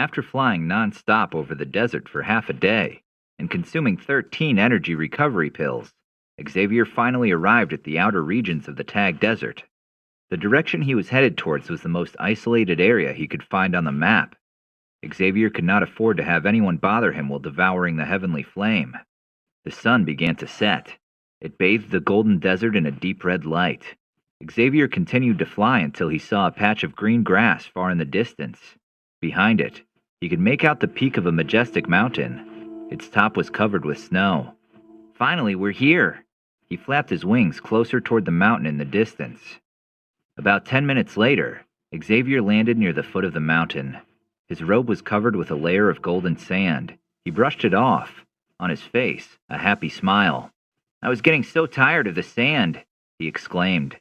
After flying non-stop over the desert for half a day and consuming 13 energy recovery pills, Xavier finally arrived at the outer regions of the Tag Desert. The direction he was headed towards was the most isolated area he could find on the map. Xavier could not afford to have anyone bother him while devouring the heavenly flame. The sun began to set. It bathed the golden desert in a deep red light. Xavier continued to fly until he saw a patch of green grass far in the distance. Behind it, he could make out the peak of a majestic mountain. Its top was covered with snow. Finally, we're here! He flapped his wings closer toward the mountain in the distance. About 10 minutes later, Xavier landed near the foot of the mountain. His robe was covered with a layer of golden sand. He brushed it off. On his face, a happy smile. "I was getting so tired of the sand," he exclaimed.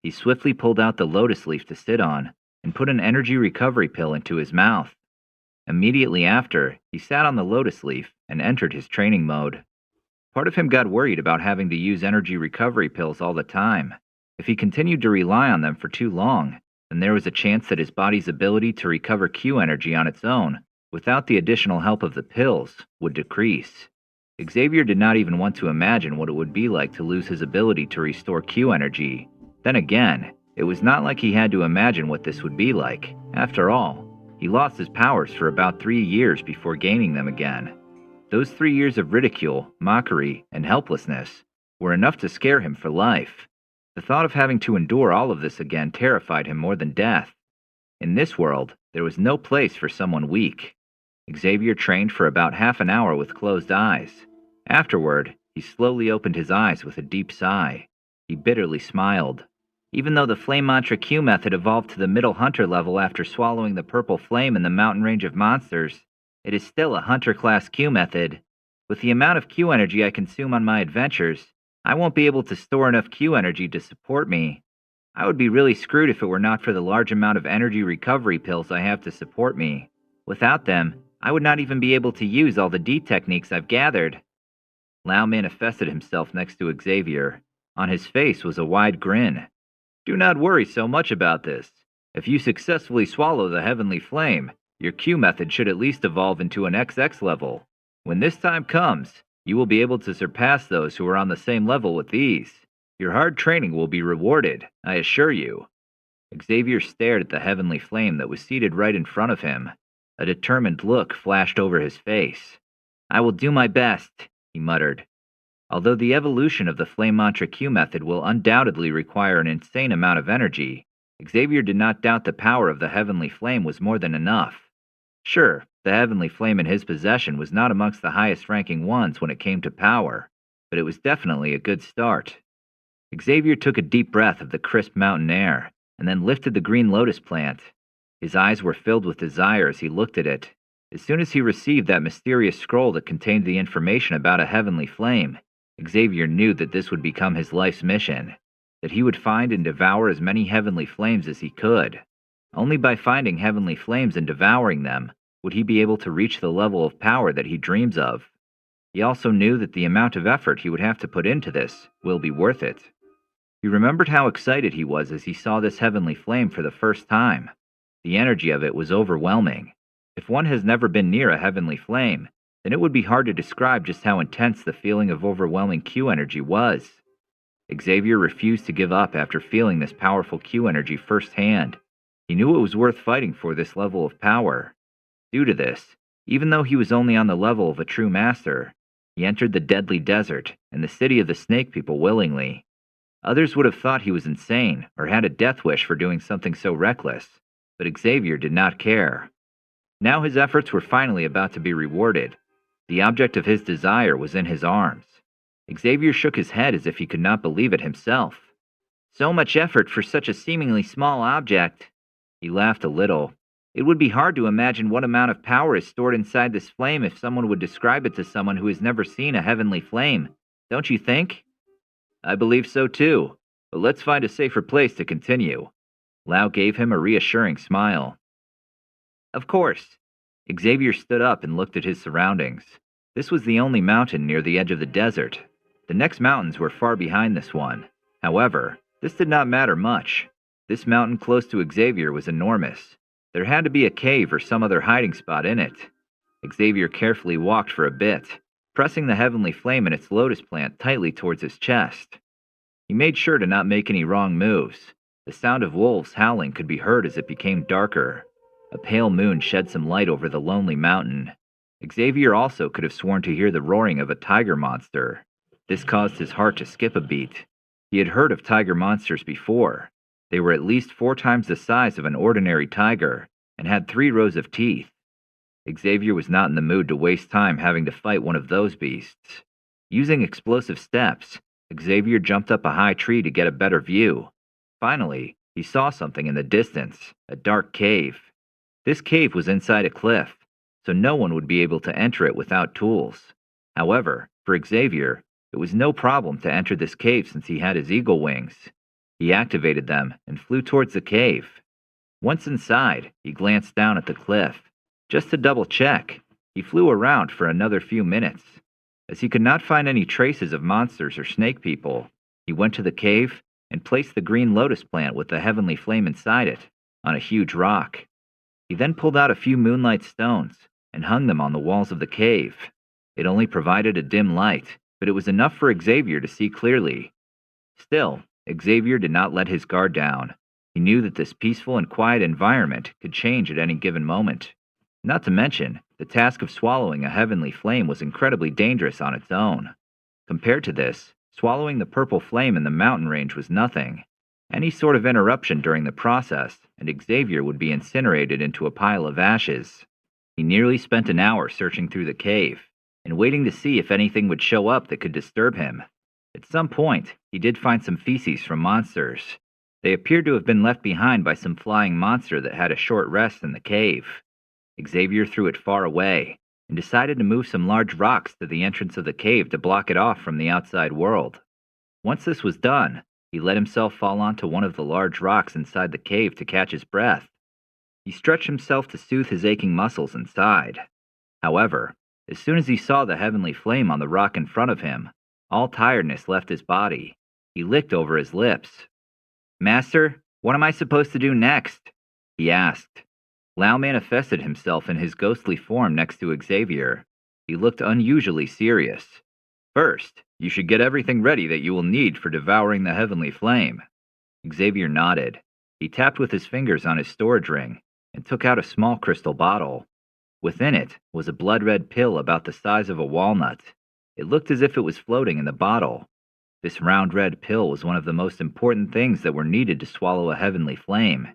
He swiftly pulled out the lotus leaf to sit on and put an energy recovery pill into his mouth. Immediately after, he sat on the lotus leaf and entered his training mode. Part of him got worried about having to use energy recovery pills all the time. If he continued to rely on them for too long, then there was a chance that his body's ability to recover Q energy on its own, without the additional help of the pills, would decrease. Xavier did not even want to imagine what it would be like to lose his ability to restore Q energy. Then again, it was not like he had to imagine what this would be like. After all, he lost his powers for about 3 years before gaining them again. Those 3 years of ridicule, mockery, and helplessness were enough to scare him for life. The thought of having to endure all of this again terrified him more than death. In this world, there was no place for someone weak. Xavier trained for about half an hour with closed eyes. Afterward, he slowly opened his eyes with a deep sigh. He bitterly smiled. Even though the Flame Mantra Q method evolved to the middle hunter level after swallowing the purple flame in the mountain range of monsters, it is still a hunter-class Q method. With the amount of Q energy I consume on my adventures, I won't be able to store enough Q energy to support me. I would be really screwed if it were not for the large amount of energy recovery pills I have to support me. Without them, I would not even be able to use all the D techniques I've gathered. Lao manifested himself next to Xavier. On his face was a wide grin. "Do not worry so much about this. If you successfully swallow the heavenly flame, your Q method should at least evolve into an XX level. When this time comes, you will be able to surpass those who are on the same level with these. Your hard training will be rewarded, I assure you." Xavier stared at the heavenly flame that was seated right in front of him. A determined look flashed over his face. "I will do my best," he muttered. Although the evolution of the Flame Mantra Q method will undoubtedly require an insane amount of energy, Xavier did not doubt the power of the heavenly flame was more than enough. Sure, the heavenly flame in his possession was not amongst the highest-ranking ones when it came to power, but it was definitely a good start. Xavier took a deep breath of the crisp mountain air, and then lifted the green lotus plant. His eyes were filled with desire as he looked at it. As soon as he received that mysterious scroll that contained the information about a heavenly flame, Xavier knew that this would become his life's mission, that he would find and devour as many heavenly flames as he could. Only by finding heavenly flames and devouring them would he be able to reach the level of power that he dreams of. He also knew that the amount of effort he would have to put into this will be worth it. He remembered how excited he was as he saw this heavenly flame for the first time. The energy of it was overwhelming. If one has never been near a heavenly flame, then it would be hard to describe just how intense the feeling of overwhelming Q energy was. Xavier refused to give up after feeling this powerful Q energy firsthand. He knew it was worth fighting for this level of power. Due to this, even though he was only on the level of a true master, he entered the deadly desert and the city of the snake people willingly. Others would have thought he was insane or had a death wish for doing something so reckless, but Xavier did not care. Now his efforts were finally about to be rewarded. The object of his desire was in his arms. Xavier shook his head as if he could not believe it himself. So much effort for such a seemingly small object. He laughed a little. It would be hard to imagine what amount of power is stored inside this flame if someone would describe it to someone who has never seen a heavenly flame. Don't you think? I believe so too, but let's find a safer place to continue. Lao gave him a reassuring smile. Of course. Xavier stood up and looked at his surroundings. This was the only mountain near the edge of the desert. The next mountains were far behind this one. However, this did not matter much. This mountain close to Xavier was enormous. There had to be a cave or some other hiding spot in it. Xavier carefully walked for a bit, pressing the heavenly flame in its lotus plant tightly towards his chest. He made sure to not make any wrong moves. The sound of wolves howling could be heard as it became darker. A pale moon shed some light over the lonely mountain. Xavier also could have sworn to hear the roaring of a tiger monster. This caused his heart to skip a beat. He had heard of tiger monsters before. They were at least 4 times the size of an ordinary tiger and had 3 rows of teeth. Xavier was not in the mood to waste time having to fight one of those beasts. Using explosive steps, Xavier jumped up a high tree to get a better view. Finally, he saw something in the distance, a dark cave. This cave was inside a cliff, so no one would be able to enter it without tools. However, for Xavier, it was no problem to enter this cave since he had his eagle wings. He activated them and flew towards the cave. Once inside, he glanced down at the cliff. Just to double check, he flew around for another few minutes. As he could not find any traces of monsters or snake people, he went to the cave and placed the green lotus plant with the heavenly flame inside it on a huge rock. He then pulled out a few moonlight stones and hung them on the walls of the cave. It only provided a dim light, but it was enough for Xavier to see clearly. Still, Xavier did not let his guard down. He knew that this peaceful and quiet environment could change at any given moment. Not to mention, the task of swallowing a heavenly flame was incredibly dangerous on its own. Compared to this, swallowing the purple flame in the mountain range was nothing. Any sort of interruption during the process, and Xavier would be incinerated into a pile of ashes. He nearly spent an hour searching through the cave, and waiting to see if anything would show up that could disturb him. At some point, he did find some feces from monsters. They appeared to have been left behind by some flying monster that had a short rest in the cave. Xavier threw it far away, and decided to move some large rocks to the entrance of the cave to block it off from the outside world. Once this was done, he let himself fall onto one of the large rocks inside the cave to catch his breath. He stretched himself to soothe his aching muscles inside. However, as soon as he saw the heavenly flame on the rock in front of him, all tiredness left his body. He licked over his lips. "Master, what am I supposed to do next?" he asked. Lao manifested himself in his ghostly form next to Xavier. He looked unusually serious. "First, you should get everything ready that you will need for devouring the heavenly flame." Xavier nodded. He tapped with his fingers on his storage ring and took out a small crystal bottle. Within it was a blood-red pill about the size of a walnut. It looked as if it was floating in the bottle. This round red pill was one of the most important things that were needed to swallow a heavenly flame.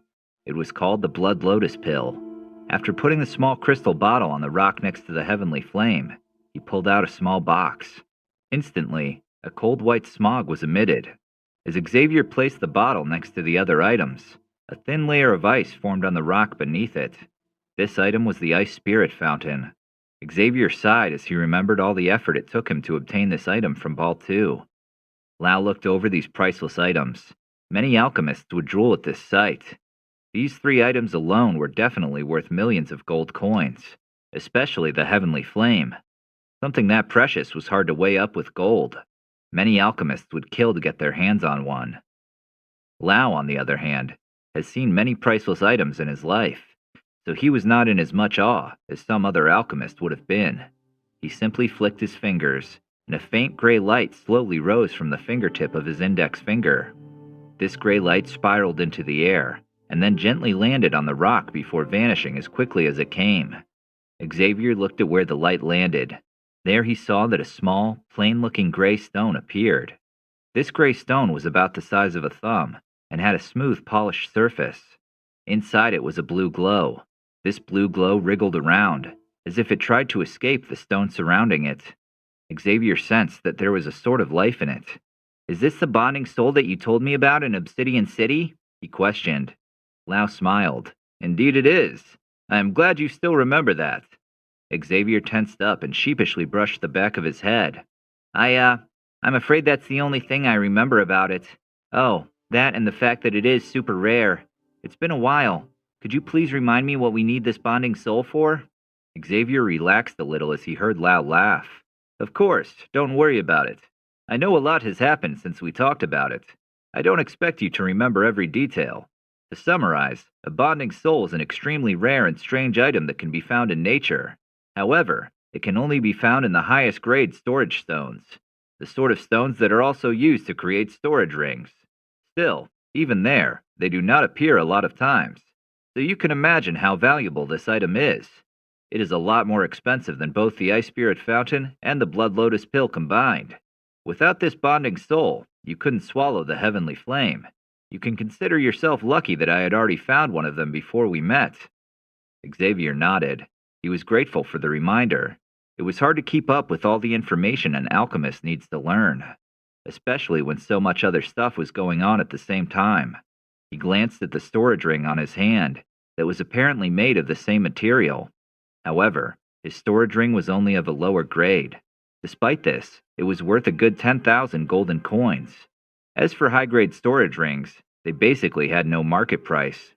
It was called the Blood Lotus Pill. After putting the small crystal bottle on the rock next to the heavenly flame, he pulled out a small box. Instantly, a cold white smog was emitted. As Xavier placed the bottle next to the other items, a thin layer of ice formed on the rock beneath it. This item was the ice spirit fountain. Xavier sighed as he remembered all the effort it took him to obtain this item from Ball 2. Lao looked over these priceless items. Many alchemists would drool at this sight. These 3 items alone were definitely worth millions of gold coins, especially the heavenly flame. Something that precious was hard to weigh up with gold. Many alchemists would kill to get their hands on one. Lao, on the other hand, has seen many priceless items in his life, so he was not in as much awe as some other alchemist would have been. He simply flicked his fingers, and a faint gray light slowly rose from the fingertip of his index finger. This gray light spiraled into the air, and then gently landed on the rock before vanishing as quickly as it came. Xavier looked at where the light landed. There he saw that a small, plain-looking gray stone appeared. This gray stone was about the size of a thumb, and had a smooth, polished surface. Inside it was a blue glow. This blue glow wriggled around, as if it tried to escape the stone surrounding it. Xavier sensed that there was a sort of life in it. "Is this the bonding soul that you told me about in Obsidian City?" he questioned. Lao smiled. "Indeed it is. I am glad you still remember that." Xavier tensed up and sheepishly brushed the back of his head. I'm afraid that's the only thing I remember about it. Oh, that and the fact that it is super rare. It's been a while. Could you please remind me what we need this bonding soul for?" Xavier relaxed a little as he heard Lao laugh. "Of course, don't worry about it. I know a lot has happened since we talked about it. I don't expect you to remember every detail. To summarize, a bonding soul is an extremely rare and strange item that can be found in nature. However, it can only be found in the highest grade storage stones, the sort of stones that are also used to create storage rings. Still, even there, they do not appear a lot of times, so you can imagine how valuable this item is. It is a lot more expensive than both the Ice Spirit Fountain and the Blood Lotus Pill combined. Without this bonding soul, you couldn't swallow the Heavenly Flame. You can consider yourself lucky that I had already found one of them before we met. Xavier nodded. He was grateful for the reminder. It was hard to keep up with all the information an alchemist needs to learn, especially when so much other stuff was going on at the same time. He glanced at the storage ring on his hand that was apparently made of the same material. However, his storage ring was only of a lower grade. Despite this, it was worth a good 10,000 golden coins. As for high-grade storage rings, they basically had no market price.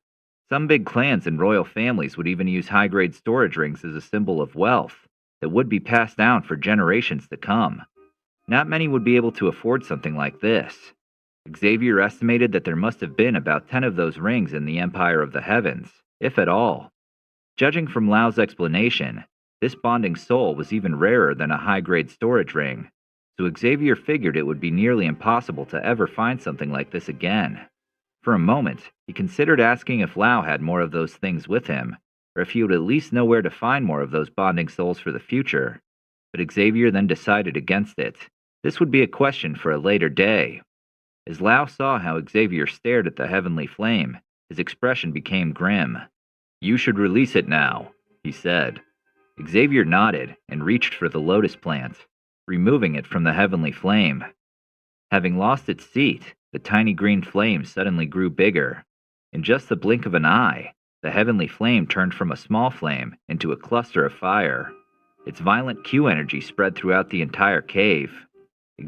Some big clans and royal families would even use high-grade storage rings as a symbol of wealth that would be passed down for generations to come. Not many would be able to afford something like this. Xavier estimated that there must have been about 10 of those rings in the Empire of the Heavens, if at all. Judging from Lau's explanation, this bonding soul was even rarer than a high-grade storage ring, so Xavier figured it would be nearly impossible to ever find something like this again. For a moment, he considered asking if Lau had more of those things with him, or if he would at least know where to find more of those bonding souls for the future. But Xavier then decided against it. This would be a question for a later day. As Lau saw how Xavier stared at the Heavenly Flame, his expression became grim. "You should release it now," he said. Xavier nodded and reached for the lotus plant, removing it from the Heavenly Flame. Having lost its seat, the tiny green flame suddenly grew bigger. In just the blink of an eye, the Heavenly Flame turned from a small flame into a cluster of fire. Its violent Q energy spread throughout the entire cave.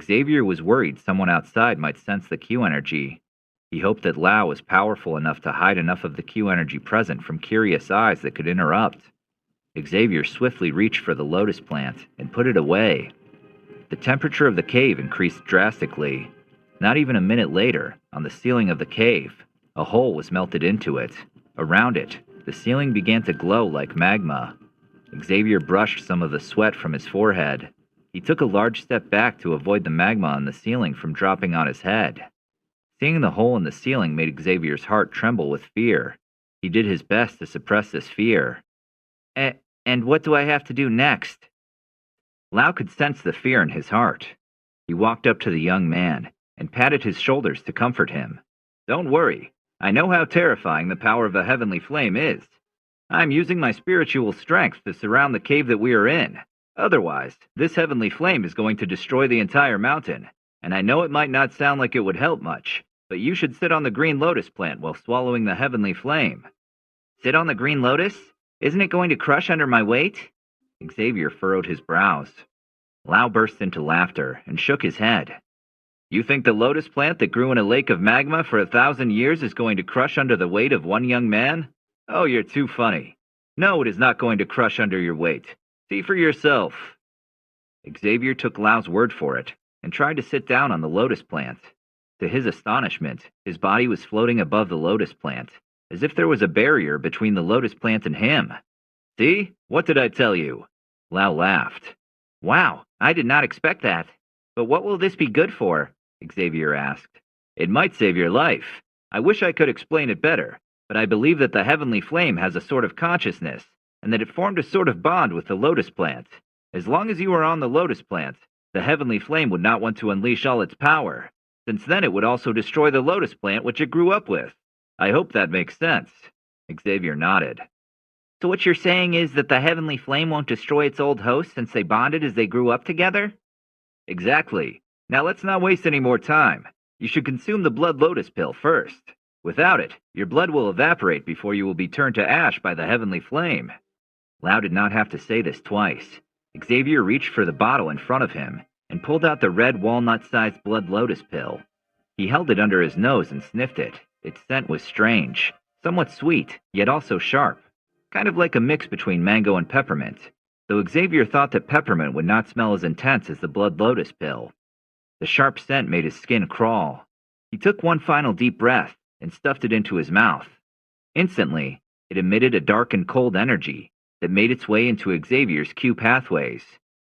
Xavier was worried someone outside might sense the Q energy. He hoped that Lau was powerful enough to hide enough of the Q energy present from curious eyes that could interrupt. Xavier swiftly reached for the lotus plant and put it away. The temperature of the cave increased drastically. Not even a minute later, on the ceiling of the cave, a hole was melted into it. Around it, the ceiling began to glow like magma. Xavier brushed some of the sweat from his forehead. He took a large step back to avoid the magma on the ceiling from dropping on his head. Seeing the hole in the ceiling made Xavier's heart tremble with fear. He did his best to suppress this fear. And what do I have to do next?" Lau could sense the fear in his heart. He walked up to the young man and patted his shoulders to comfort him. "Don't worry. I know how terrifying the power of the Heavenly Flame is. I'm using my spiritual strength to surround the cave that we are in. Otherwise, this Heavenly Flame is going to destroy the entire mountain, and I know it might not sound like it would help much, but you should sit on the green lotus plant while swallowing the Heavenly Flame." "Sit on the green lotus? Isn't it going to crush under my weight?" Xavier furrowed his brows. Lau burst into laughter and shook his head. "You think the lotus plant that grew in a lake of magma for 1,000 years is going to crush under the weight of one young man? Oh, you're too funny. No, it is not going to crush under your weight. See for yourself." Xavier took Lau's word for it and tried to sit down on the lotus plant. To his astonishment, his body was floating above the lotus plant, as if there was a barrier between the lotus plant and him. "See? What did I tell you?" Lau laughed. "Wow, I did not expect that. But what will this be good for?" Xavier asked. "It might save your life. I wish I could explain it better, but I believe that the Heavenly Flame has a sort of consciousness, and that it formed a sort of bond with the lotus plant. As long as you are on the lotus plant, the Heavenly Flame would not want to unleash all its power, since then it would also destroy the lotus plant which it grew up with. I hope that makes sense." Xavier nodded. "So what you're saying is that the Heavenly Flame won't destroy its old host since they bonded as they grew up together?" "Exactly. Now let's not waste any more time. You should consume the Blood Lotus Pill first. Without it, your blood will evaporate before you will be turned to ash by the Heavenly Flame." Lau did not have to say this twice. Xavier reached for the bottle in front of him and pulled out the red walnut-sized Blood Lotus Pill. He held it under his nose and sniffed it. Its scent was strange, somewhat sweet, yet also sharp, kind of like a mix between mango and peppermint, though Xavier thought that peppermint would not smell as intense as the Blood Lotus Pill. The sharp scent made his skin crawl. He took one final deep breath and stuffed it into his mouth. Instantly, it emitted a dark and cold energy that made its way into Xavier's Q pathways.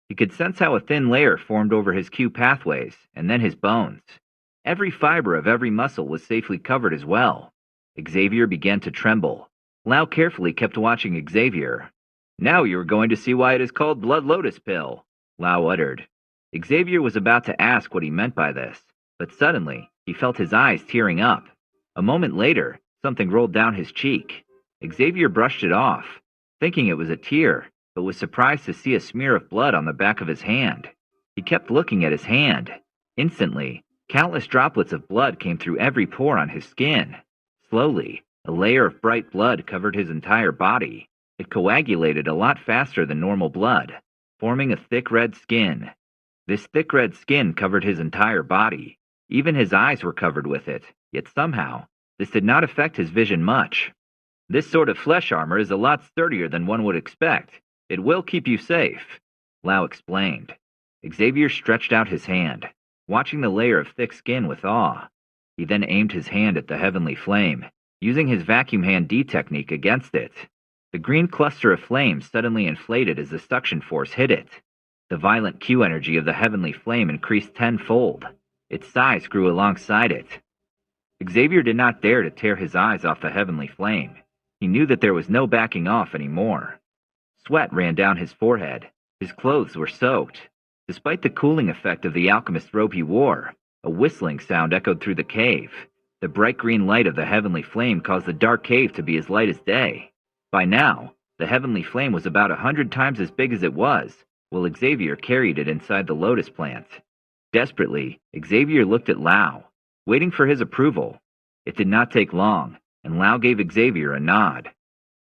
He could sense how a thin layer formed over his Q pathways, and then his bones. Every fiber of every muscle was safely covered as well. Xavier began to tremble. Lau carefully kept watching Xavier. "Now you are going to see why it is called Blood Lotus Pill," Lau uttered. Xavier was about to ask what he meant by this, but suddenly he felt his eyes tearing up. A moment later, something rolled down his cheek. Xavier brushed it off, thinking it was a tear, but was surprised to see a smear of blood on the back of his hand. He kept looking at his hand. Instantly, countless droplets of blood came through every pore on his skin. Slowly, a layer of bright blood covered his entire body. It coagulated a lot faster than normal blood, forming a thick red skin. This thick red skin covered his entire body. Even his eyes were covered with it, yet somehow, this did not affect his vision much. "This sort of flesh armor is a lot sturdier than one would expect. It will keep you safe," Lau explained. Xavier stretched out his hand, watching the layer of thick skin with awe. He then aimed his hand at the heavenly flame, using his vacuum hand D technique against it. The green cluster of flame suddenly inflated as the suction force hit it. The violent Q energy of the heavenly flame increased tenfold. Its size grew alongside it. Xavier did not dare to tear his eyes off the heavenly flame. He knew that there was no backing off anymore. Sweat ran down his forehead. His clothes were soaked. Despite the cooling effect of the alchemist's robe he wore, a whistling sound echoed through the cave. The bright green light of the heavenly flame caused the dark cave to be as light as day. By now, the heavenly flame was about 100 times as big as it was, while Xavier carried it inside the lotus plant. Desperately, Xavier looked at Lau, waiting for his approval. It did not take long, and Lau gave Xavier a nod.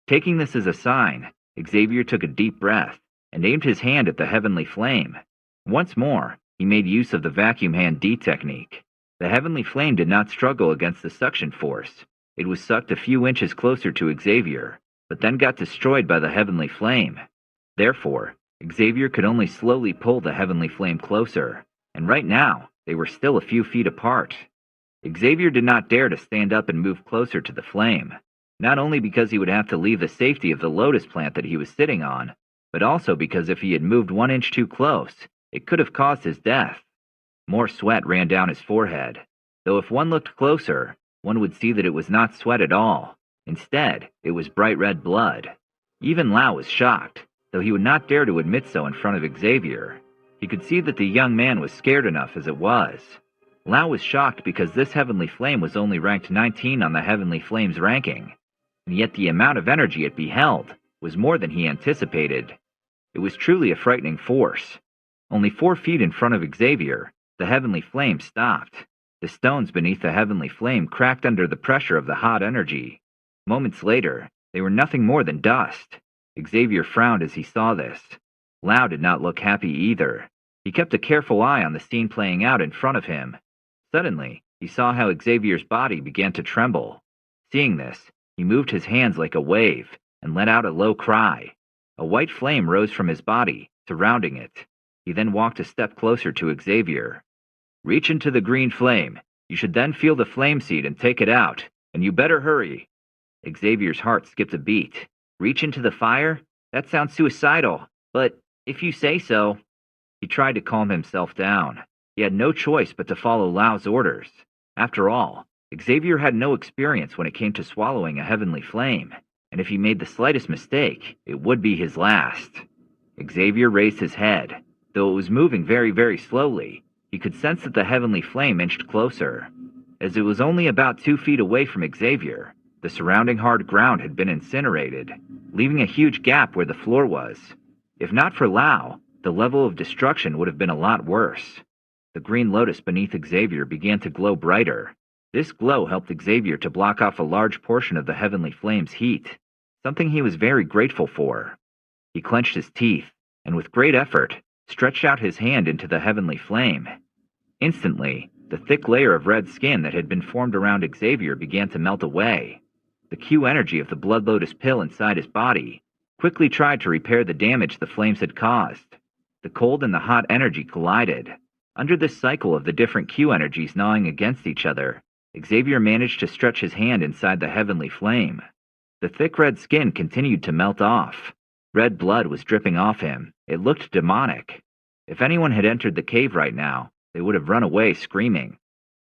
Taking this as a sign, Xavier took a deep breath and aimed his hand at the heavenly flame. Once more, he made use of the vacuum hand D technique. The heavenly flame did not struggle against the suction force. It was sucked a few inches closer to Xavier, but then got destroyed by the heavenly flame. Therefore, Xavier could only slowly pull the heavenly flame closer, and right now, they were still a few feet apart. Xavier did not dare to stand up and move closer to the flame, not only because he would have to leave the safety of the lotus plant that he was sitting on, but also because if he had moved 1 inch too close, it could have caused his death. More sweat ran down his forehead, though if one looked closer, one would see that it was not sweat at all. Instead, it was bright red blood. Even Lau was shocked, though he would not dare to admit so in front of Xavier. He could see that the young man was scared enough as it was. Lau was shocked because this heavenly flame was only ranked 19 on the heavenly flame's ranking, and yet the amount of energy it beheld was more than he anticipated. It was truly a frightening force. Only 4 feet in front of Xavier, the heavenly flame stopped. The stones beneath the heavenly flame cracked under the pressure of the hot energy. Moments later, they were nothing more than dust. Xavier frowned as he saw this. Lau did not look happy either. He kept a careful eye on the scene playing out in front of him. Suddenly, he saw how Xavier's body began to tremble. Seeing this, he moved his hands like a wave and let out a low cry. A white flame rose from his body, surrounding it. He then walked a step closer to Xavier. "Reach into the green flame. You should then feel the flame seed and take it out, and you better hurry." Xavier's heart skipped a beat. Reach into the fire? That sounds suicidal, but if you say so. He tried to calm himself down. He had no choice but to follow Lau's orders. After all, Xavier had no experience when it came to swallowing a heavenly flame, and if he made the slightest mistake, it would be his last. Xavier raised his head. Though it was moving very, very slowly, he could sense that the heavenly flame inched closer. As it was only about 2 feet away from Xavier, the surrounding hard ground had been incinerated, leaving a huge gap where the floor was. If not for Lau, the level of destruction would have been a lot worse. The green lotus beneath Xavier began to glow brighter. This glow helped Xavier to block off a large portion of the heavenly flame's heat, something he was very grateful for. He clenched his teeth, and with great effort, stretched out his hand into the heavenly flame. Instantly, the thick layer of red skin that had been formed around Xavier began to melt away. The Q energy of the blood lotus pill inside his body quickly tried to repair the damage the flames had caused. The cold and the hot energy collided. Under this cycle of the different Q energies gnawing against each other, Xavier managed to stretch his hand inside the heavenly flame. The thick red skin continued to melt off. Red blood was dripping off him. It looked demonic. If anyone had entered the cave right now, they would have run away screaming.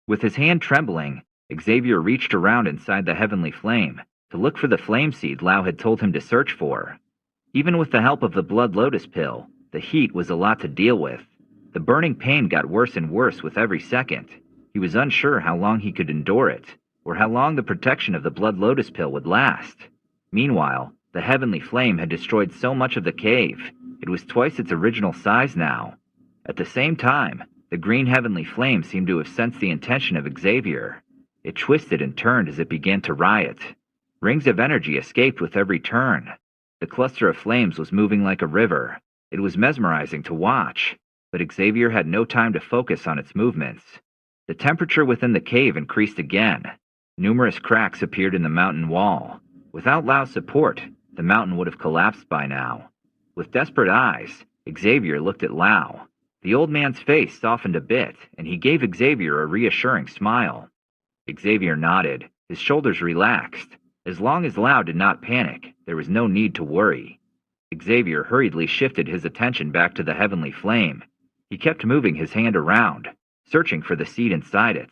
With his hand trembling, Xavier reached around inside the heavenly flame to look for the flame seed Lao had told him to search for. Even with the help of the blood lotus pill, the heat was a lot to deal with. The burning pain got worse and worse with every second. He was unsure how long he could endure it, or how long the protection of the blood lotus pill would last. Meanwhile, the heavenly flame had destroyed so much of the cave. It was twice its original size now. At the same time, the green heavenly flame seemed to have sensed the intention of Xavier. It twisted and turned as it began to riot. Rings of energy escaped with every turn. The cluster of flames was moving like a river. It was mesmerizing to watch, but Xavier had no time to focus on its movements. The temperature within the cave increased again. Numerous cracks appeared in the mountain wall. Without Lao's support, the mountain would have collapsed by now. With desperate eyes, Xavier looked at Lao. The old man's face softened a bit, and he gave Xavier a reassuring smile. Xavier nodded. His shoulders relaxed. As long as Lao did not panic, there was no need to worry. Xavier hurriedly shifted his attention back to the heavenly flame. He kept moving his hand around, searching for the seed inside it.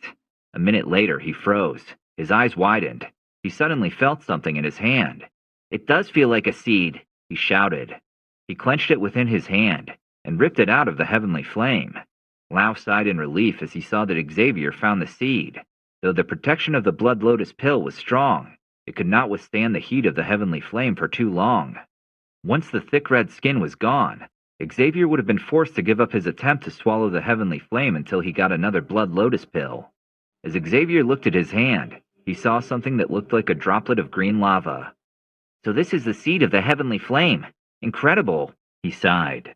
A minute later, he froze. His eyes widened. He suddenly felt something in his hand. "It does feel like a seed," he shouted. He clenched it within his hand and ripped it out of the heavenly flame. Lao sighed in relief as he saw that Xavier found the seed. Though the protection of the blood lotus pill was strong, it could not withstand the heat of the heavenly flame for too long. Once the thick red skin was gone, Xavier would have been forced to give up his attempt to swallow the heavenly flame until he got another blood lotus pill. As Xavier looked at his hand, he saw something that looked like a droplet of green lava. "So this is the seed of the heavenly flame. Incredible," he sighed.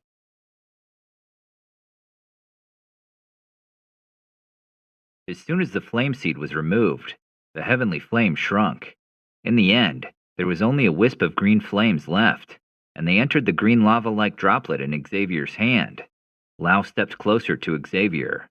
As soon as the flame seed was removed, the heavenly flame shrunk. In the end, there was only a wisp of green flames left, and they entered the green lava-like droplet in Xavier's hand. Lao stepped closer to Xavier.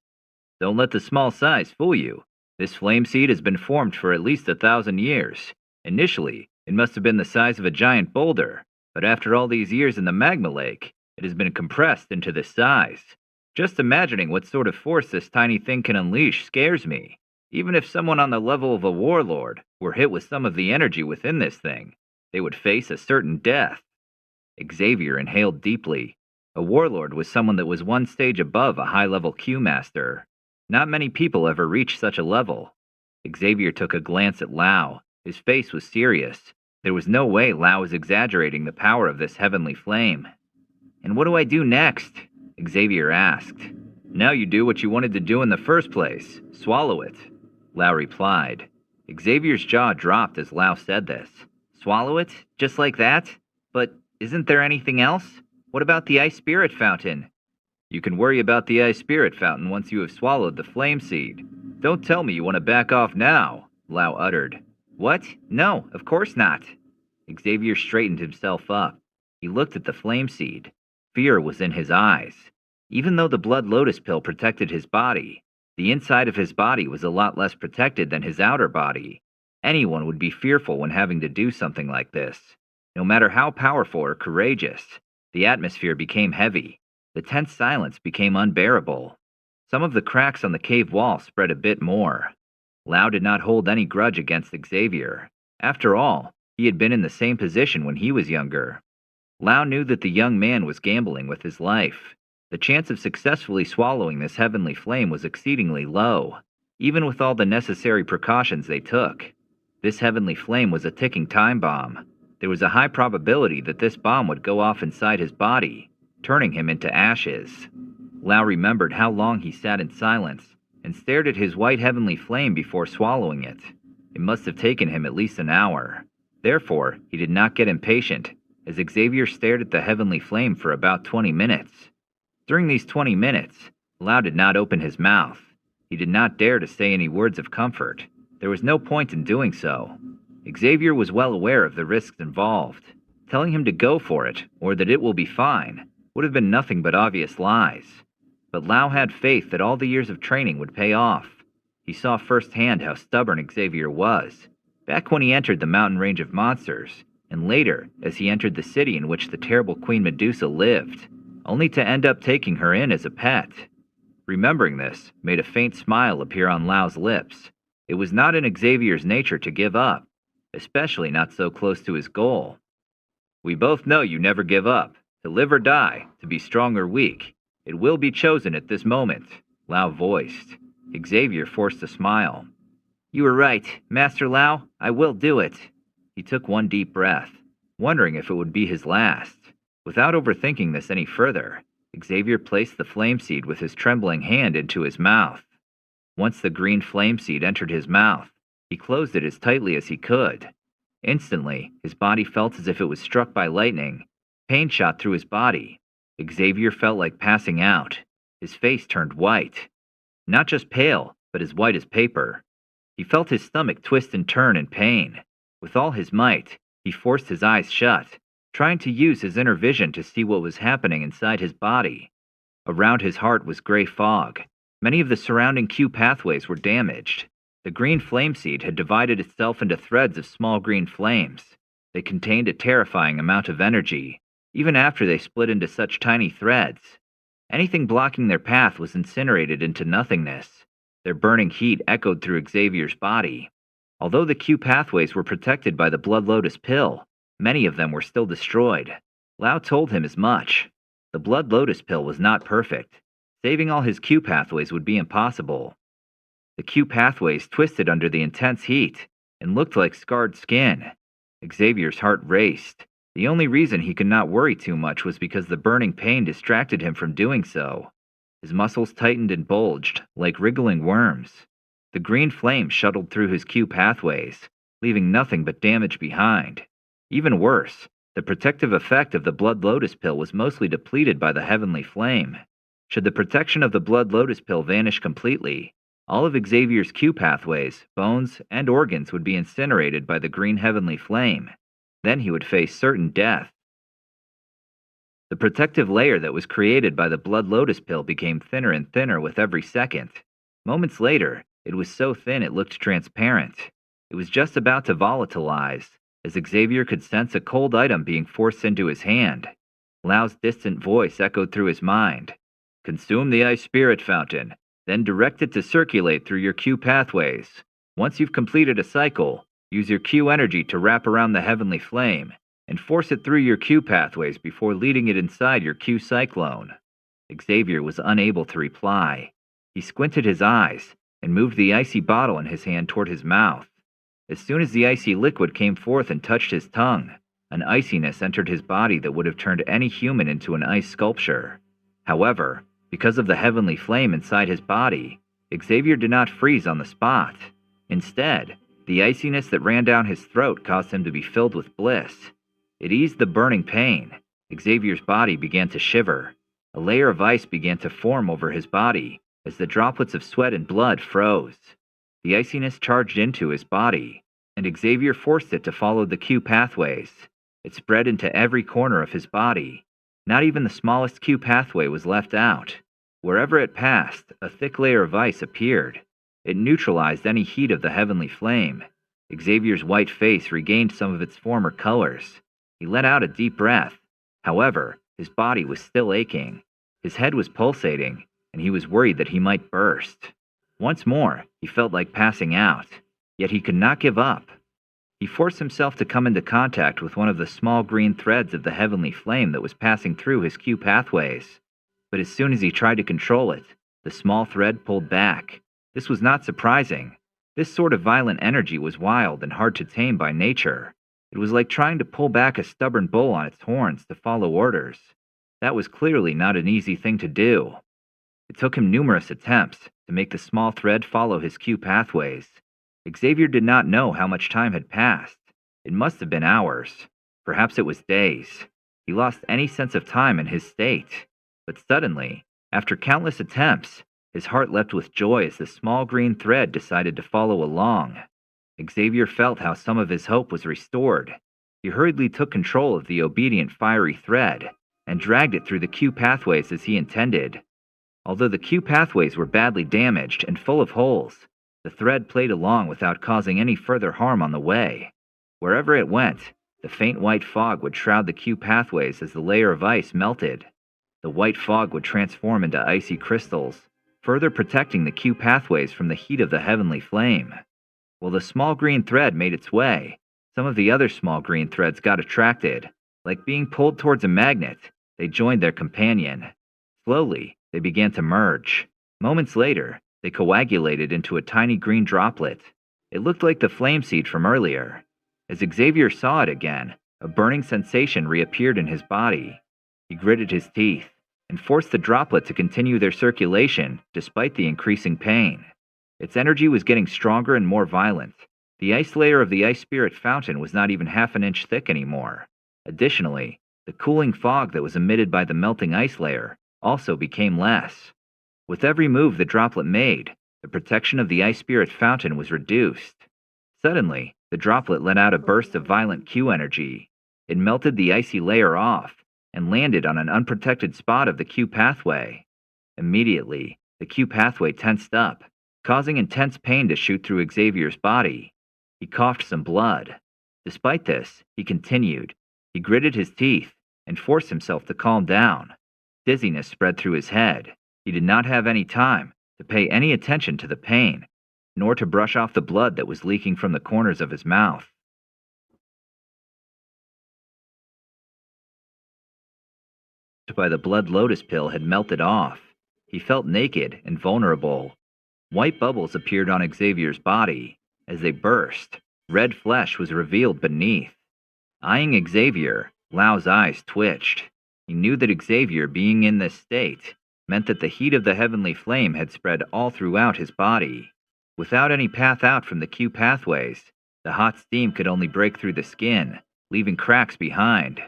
"Don't let the small size fool you. This flame seed has been formed for at least 1,000 years. Initially, it must have been the size of a giant boulder, but after all these years in the magma lake, it has been compressed into this size. Just imagining what sort of force this tiny thing can unleash scares me. Even if someone on the level of a warlord were hit with some of the energy within this thing, they would face a certain death." Xavier inhaled deeply. A warlord was someone that was one stage above a high-level Q-master. Not many people ever reach such a level. Xavier took a glance at Lao. His face was serious. There was no way Lao was exaggerating the power of this heavenly flame. "And what do I do next?" Xavier asked. "Now you do what you wanted to do in the first place. Swallow it," Lao replied. Xavier's jaw dropped as Lao said this. "Swallow it? Just like that? But isn't there anything else? What about the ice spirit fountain?" "You can worry about the ice spirit fountain once you have swallowed the flame seed. Don't tell me you want to back off now," Lao uttered. "What? No, of course not." Xavier straightened himself up. He looked at the flame seed. Fear was in his eyes. Even though the blood lotus pill protected his body, the inside of his body was a lot less protected than his outer body. Anyone would be fearful when having to do something like this. No matter how powerful or courageous, the atmosphere became heavy. The tense silence became unbearable. Some of the cracks on the cave wall spread a bit more. Lao did not hold any grudge against Xavier. After all, he had been in the same position when he was younger. Lao knew that the young man was gambling with his life. The chance of successfully swallowing this heavenly flame was exceedingly low, even with all the necessary precautions they took. This heavenly flame was a ticking time bomb. There was a high probability that this bomb would go off inside his body, turning him into ashes. Lao remembered how long he sat in silence and stared at his white heavenly flame before swallowing it. It must have taken him at least an hour. Therefore, he did not get impatient, as Xavier stared at the heavenly flame for about 20 minutes. During these 20 minutes, Lao did not open his mouth. He did not dare to say any words of comfort. There was no point in doing so. Xavier was well aware of the risks involved. Telling him to go for it, or that it will be fine, would have been nothing but obvious lies. But Lao had faith that all the years of training would pay off. He saw firsthand how stubborn Xavier was, back when he entered the mountain range of monsters, and later as he entered the city in which the terrible Queen Medusa lived, only to end up taking her in as a pet. Remembering this made a faint smile appear on Lau's lips. It was not in Xavier's nature to give up, especially not so close to his goal. We both know you never give up. To live or die, to be strong or weak, it will be chosen at this moment, Lau voiced. Xavier forced a smile. You were right, Master Lau, I will do it. He took one deep breath, wondering if it would be his last. Without overthinking this any further, Xavier placed the flame seed with his trembling hand into his mouth. Once the green flame seed entered his mouth, he closed it as tightly as he could. Instantly, his body felt as if it was struck by lightning. Pain shot through his body. Xavier felt like passing out. His face turned white. Not just pale, but as white as paper. He felt his stomach twist and turn in pain. With all his might, he forced his eyes shut, trying to use his inner vision to see what was happening inside his body. Around his heart was gray fog. Many of the surrounding Q pathways were damaged. The green flame seed had divided itself into threads of small green flames. They contained a terrifying amount of energy, even after they split into such tiny threads. Anything blocking their path was incinerated into nothingness. Their burning heat echoed through Xavier's body. Although the Q pathways were protected by the Blood Lotus pill, many of them were still destroyed. Lau told him as much. The Blood Lotus pill was not perfect. Saving all his Q pathways would be impossible. The Q pathways twisted under the intense heat and looked like scarred skin. Xavier's heart raced. The only reason he could not worry too much was because the burning pain distracted him from doing so. His muscles tightened and bulged, like wriggling worms. The green flame shuttled through his Q pathways, leaving nothing but damage behind. Even worse, the protective effect of the Blood Lotus pill was mostly depleted by the heavenly flame. Should the protection of the Blood Lotus pill vanish completely, all of Xavier's Q pathways, bones, and organs would be incinerated by the green heavenly flame. Then he would face certain death. The protective layer that was created by the Blood Lotus pill became thinner and thinner with every second. Moments later, it was so thin it looked transparent. It was just about to volatilize, as Xavier could sense a cold item being forced into his hand. Lau's distant voice echoed through his mind. Consume the ice spirit fountain, then direct it to circulate through your Q pathways. Once you've completed a cycle, use your Q energy to wrap around the heavenly flame, and force it through your Q pathways before leading it inside your Q cyclone. Xavier was unable to reply. He squinted his eyes, and moved the icy bottle in his hand toward his mouth. As soon as the icy liquid came forth and touched his tongue, an iciness entered his body that would have turned any human into an ice sculpture. However, because of the heavenly flame inside his body, Xavier did not freeze on the spot. Instead, the iciness that ran down his throat caused him to be filled with bliss. It eased the burning pain. Xavier's body began to shiver. A layer of ice began to form over his body as the droplets of sweat and blood froze. The iciness charged into his body, and Xavier forced it to follow the Q pathways. It spread into every corner of his body. Not even the smallest Q pathway was left out. Wherever it passed, a thick layer of ice appeared. It neutralized any heat of the heavenly flame. Xavier's white face regained some of its former colors. He let out a deep breath. However, his body was still aching. His head was pulsating, and he was worried that he might burst. Once more, he felt like passing out, yet he could not give up. He forced himself to come into contact with one of the small green threads of the heavenly flame that was passing through his Q pathways. But as soon as he tried to control it, the small thread pulled back. This was not surprising. This sort of violent energy was wild and hard to tame by nature. It was like trying to pull back a stubborn bull on its horns to follow orders. That was clearly not an easy thing to do. It took him numerous attempts to make the small thread follow his Q pathways. Xavier did not know how much time had passed. It must have been hours. Perhaps it was days. He lost any sense of time in his state. But suddenly, after countless attempts, his heart leapt with joy as the small green thread decided to follow along. Xavier felt how some of his hope was restored. He hurriedly took control of the obedient fiery thread and dragged it through the Q pathways as he intended. Although the Q pathways were badly damaged and full of holes, The thread played along without causing any further harm on the way. Wherever it went, the faint white fog would shroud the Q pathways as the layer of ice melted. The white fog would transform into icy crystals, further protecting the Q pathways from the heat of the heavenly flame. While the small green thread made its way, some of the other small green threads got attracted. Like being pulled towards a magnet, they joined their companion. Slowly, they began to merge. Moments later, they coagulated into a tiny green droplet. It looked like the flame seed from earlier. As Xavier saw it again, a burning sensation reappeared in his body. He gritted his teeth and forced the droplet to continue their circulation despite the increasing pain. Its energy was getting stronger and more violent. The ice layer of the ice spirit fountain was not even half an inch thick anymore. Additionally, the cooling fog that was emitted by the melting ice layer also became less. With every move the droplet made, the protection of the ice spirit fountain was reduced. Suddenly, the droplet let out a burst of violent Q energy. It melted the icy layer off and landed on an unprotected spot of the Q pathway. Immediately, the Q pathway tensed up, causing intense pain to shoot through Xavier's body. He coughed some blood. Despite this, he continued. He gritted his teeth and forced himself to calm down. Dizziness spread through his head. He did not have any time to pay any attention to the pain, nor to brush off the blood that was leaking from the corners of his mouth. By the blood lotus pill had melted off. He felt naked and vulnerable. White bubbles appeared on Xavier's body. As they burst, red flesh was revealed beneath. Eyeing Xavier, Lau's eyes twitched. He knew that Xavier being in this state meant that the heat of the heavenly flame had spread all throughout his body. Without any path out from the Q pathways, the hot steam could only break through the skin, leaving cracks behind.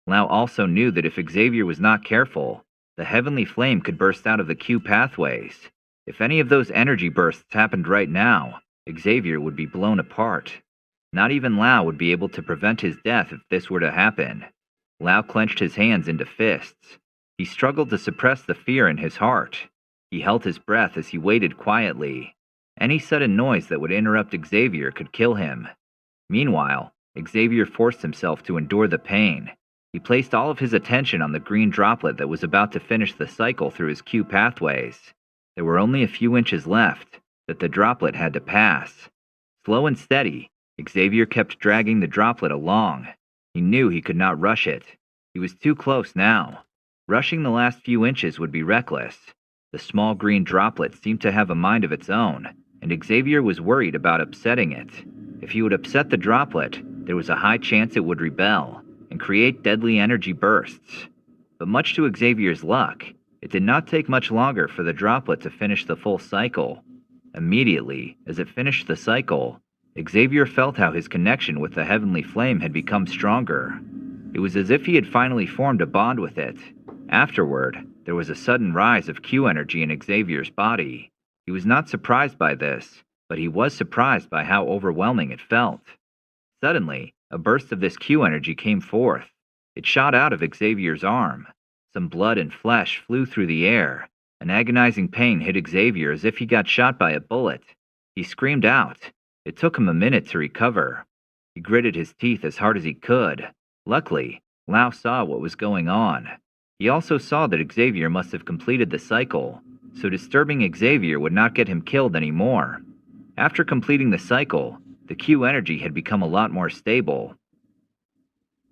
Lau also knew that if Xavier was not careful, the heavenly flame could burst out of the Q pathways. If any of those energy bursts happened right now, Xavier would be blown apart. Not even Lau would be able to prevent his death if this were to happen. Lau clenched his hands into fists. He struggled to suppress the fear in his heart. He held his breath as he waited quietly. Any sudden noise that would interrupt Xavier could kill him. Meanwhile, Xavier forced himself to endure the pain. He placed all of his attention on the green droplet that was about to finish the cycle through his Q pathways. There were only a few inches left that the droplet had to pass. Slow and steady, Xavier kept dragging the droplet along. He knew he could not rush it. He was too close now. Rushing the last few inches would be reckless. The small green droplet seemed to have a mind of its own, and Xavier was worried about upsetting it. If he would upset the droplet, there was a high chance it would rebel and create deadly energy bursts. But much to Xavier's luck, it did not take much longer for the droplet to finish the full cycle. Immediately, as it finished the cycle, Xavier felt how his connection with the heavenly flame had become stronger. It was as if he had finally formed a bond with it. Afterward, there was a sudden rise of Q energy in Xavier's body. He was not surprised by this, but he was surprised by how overwhelming it felt. Suddenly, a burst of this Q energy came forth. It shot out of Xavier's arm. Some blood and flesh flew through the air. An agonizing pain hit Xavier as if he got shot by a bullet. He screamed out. It took him a minute to recover. He gritted his teeth as hard as he could. Luckily, Lau saw what was going on. He also saw that Xavier must have completed the cycle, so disturbing Xavier would not get him killed anymore. After completing the cycle, the Q energy had become a lot more stable.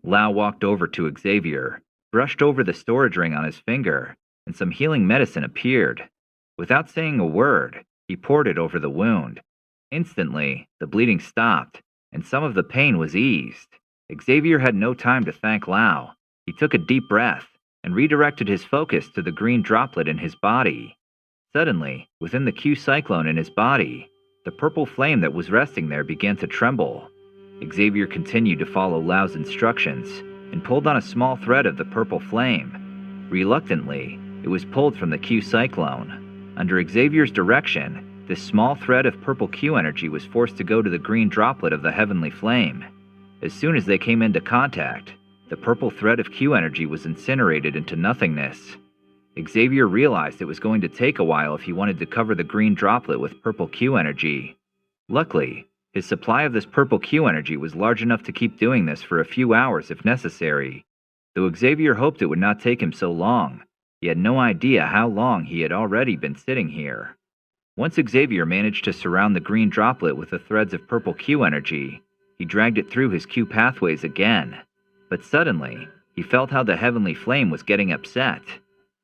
Lau walked over to Xavier, brushed over the storage ring on his finger, and some healing medicine appeared. Without saying a word, he poured it over the wound. Instantly, the bleeding stopped, and some of the pain was eased. Xavier had no time to thank Lau. He took a deep breath and redirected his focus to the green droplet in his body. Suddenly, within the Q cyclone in his body, the purple flame that was resting there began to tremble. Xavier continued to follow Lau's instructions and pulled on a small thread of the purple flame. Reluctantly, it was pulled from the Q cyclone. Under Xavier's direction, this small thread of purple Q energy was forced to go to the green droplet of the heavenly flame. As soon as they came into contact, the purple thread of Q energy was incinerated into nothingness. Xavier realized it was going to take a while if he wanted to cover the green droplet with purple Q energy. Luckily, his supply of this purple Q energy was large enough to keep doing this for a few hours if necessary. Though Xavier hoped it would not take him so long, he had no idea how long he had already been sitting here. Once Xavier managed to surround the green droplet with the threads of purple Q energy, he dragged it through his Q pathways again. But suddenly, he felt how the heavenly flame was getting upset.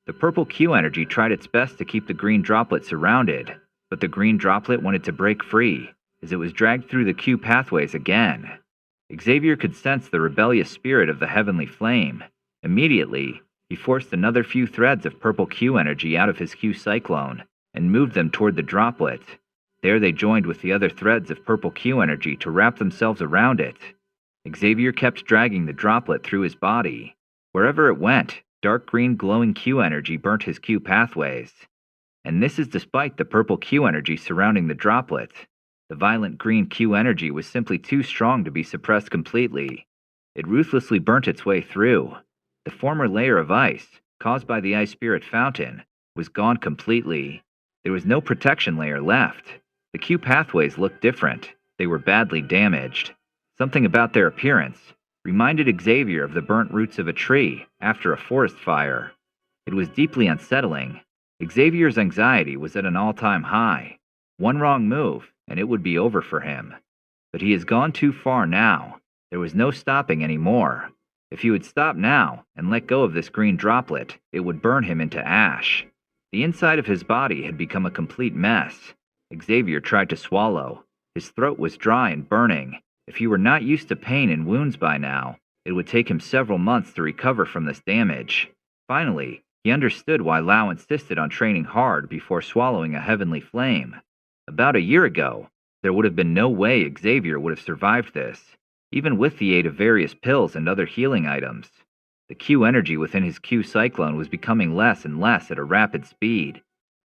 The purple Q energy tried its best to keep the green droplet surrounded, but the green droplet wanted to break free as it was dragged through the Q pathways again. Xavier could sense the rebellious spirit of the heavenly flame. Immediately, he forced another few threads of purple Q energy out of his Q cyclone and moved them toward the droplet. There they joined with the other threads of purple Q energy to wrap themselves around it. Xavier kept dragging the droplet through his body. Wherever it went, dark green glowing Q energy burnt his Q pathways. And this is despite the purple Q energy surrounding the droplet. The violent green Q energy was simply too strong to be suppressed completely. It ruthlessly burnt its way through. The former layer of ice, caused by the ice spirit fountain, was gone completely. There was no protection layer left. The Q pathways looked different. They were badly damaged. Something about their appearance reminded Xavier of the burnt roots of a tree after a forest fire. It was deeply unsettling. Xavier's anxiety was at an all-time high. One wrong move, and it would be over for him. But he has gone too far now. There was no stopping anymore. If he would stop now and let go of this green droplet, it would burn him into ash. The inside of his body had become a complete mess. Xavier tried to swallow. His throat was dry and burning. If he were not used to pain and wounds by now, it would take him several months to recover from this damage. Finally, he understood why Lao insisted on training hard before swallowing a heavenly flame. About a year ago, there would have been no way Xavier would have survived this, even with the aid of various pills and other healing items. The Q energy within his Q cyclone was becoming less and less at a rapid speed.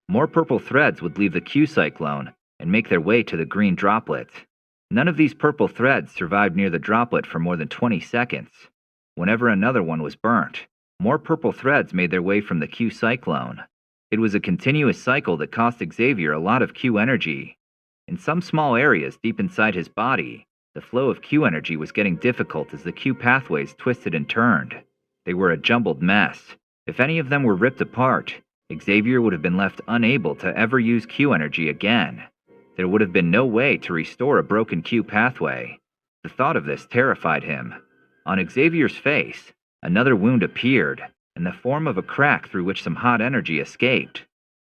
More purple threads would leave the Q cyclone and make their way to the green droplet. None of these purple threads survived near the droplet for more than 20 seconds. Whenever another one was burnt, more purple threads made their way from the Q cyclone. It was a continuous cycle that cost Xavier a lot of Q energy. In some small areas deep inside his body, the flow of Q energy was getting difficult as the Q pathways twisted and turned. They were a jumbled mess. If any of them were ripped apart, Xavier would have been left unable to ever use Q energy again. There would have been no way to restore a broken Q pathway. The thought of this terrified him. On Xavier's face, another wound appeared, in the form of a crack through which some hot energy escaped.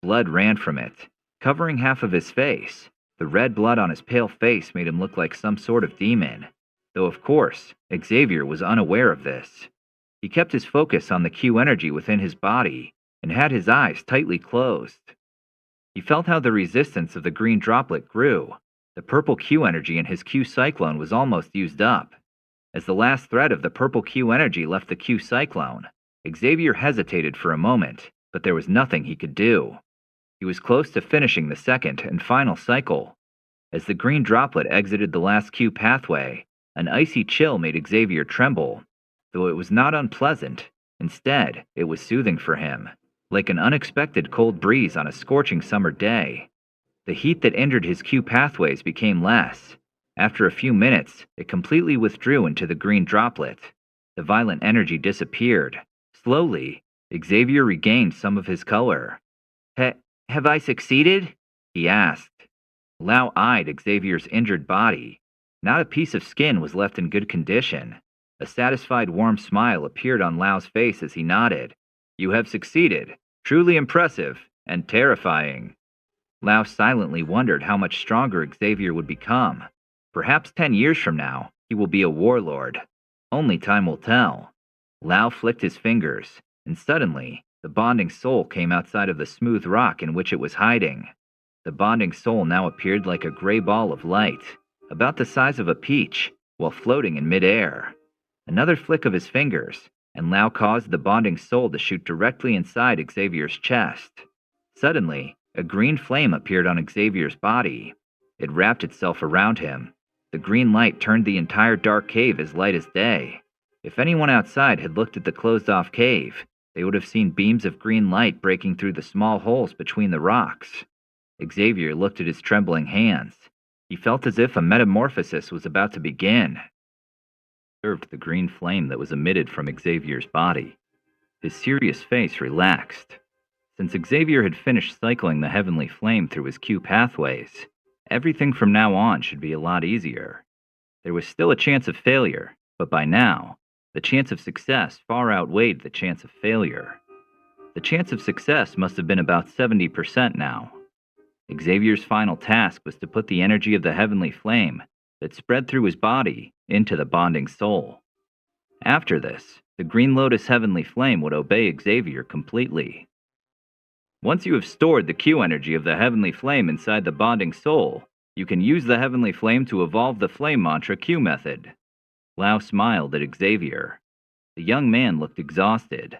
Blood ran from it, covering half of his face. The red blood on his pale face made him look like some sort of demon, though of course, Xavier was unaware of this. He kept his focus on the Q energy within his body, and had his eyes tightly closed. He felt how the resistance of the green droplet grew. The purple Q energy in his Q cyclone was almost used up. As the last thread of the purple Q energy left the Q cyclone, Xavier hesitated for a moment, but there was nothing he could do. He was close to finishing the second and final cycle. As the green droplet exited the last Q pathway, an icy chill made Xavier tremble. Though it was not unpleasant, instead, it was soothing for him, like an unexpected cold breeze on a scorching summer day. The heat that entered his Q pathways became less. After a few minutes, it completely withdrew into the green droplet. The violent energy disappeared. Slowly, Xavier regained some of his color. Have I succeeded?" he asked. Lao eyed Xavier's injured body. Not a piece of skin was left in good condition. A satisfied warm smile appeared on Lao's face as he nodded. "You have succeeded. Truly impressive and terrifying." Lao silently wondered how much stronger Xavier would become. Perhaps 10 years from now, he will be a warlord. Only time will tell. Lao flicked his fingers, and suddenly, the bonding soul came outside of the smooth rock in which it was hiding. The bonding soul now appeared like a gray ball of light, about the size of a peach, while floating in midair. Another flick of his fingers, and Lao caused the bonding soul to shoot directly inside Xavier's chest. Suddenly, a green flame appeared on Xavier's body. It wrapped itself around him. The green light turned the entire dark cave as light as day. If anyone outside had looked at the closed-off cave, They would have seen beams of green light breaking through the small holes between the rocks. Xavier looked at his trembling hands. He felt as if a metamorphosis was about to begin. He observed the green flame that was emitted from Xavier's body. His serious face relaxed. Since Xavier had finished cycling the heavenly flame through his Q pathways, everything from now on should be a lot easier. There was still a chance of failure, but by now, the chance of success far outweighed the chance of failure. The chance of success must have been about 70% now. Xavier's final task was to put the energy of the heavenly flame that spread through his body into the bonding soul. After this, the Green Lotus heavenly flame would obey Xavier completely. Once you have stored the Q energy of the heavenly flame inside the bonding soul, you can use the heavenly flame to evolve the flame mantra Q method. Lau smiled at Xavier. The young man looked exhausted.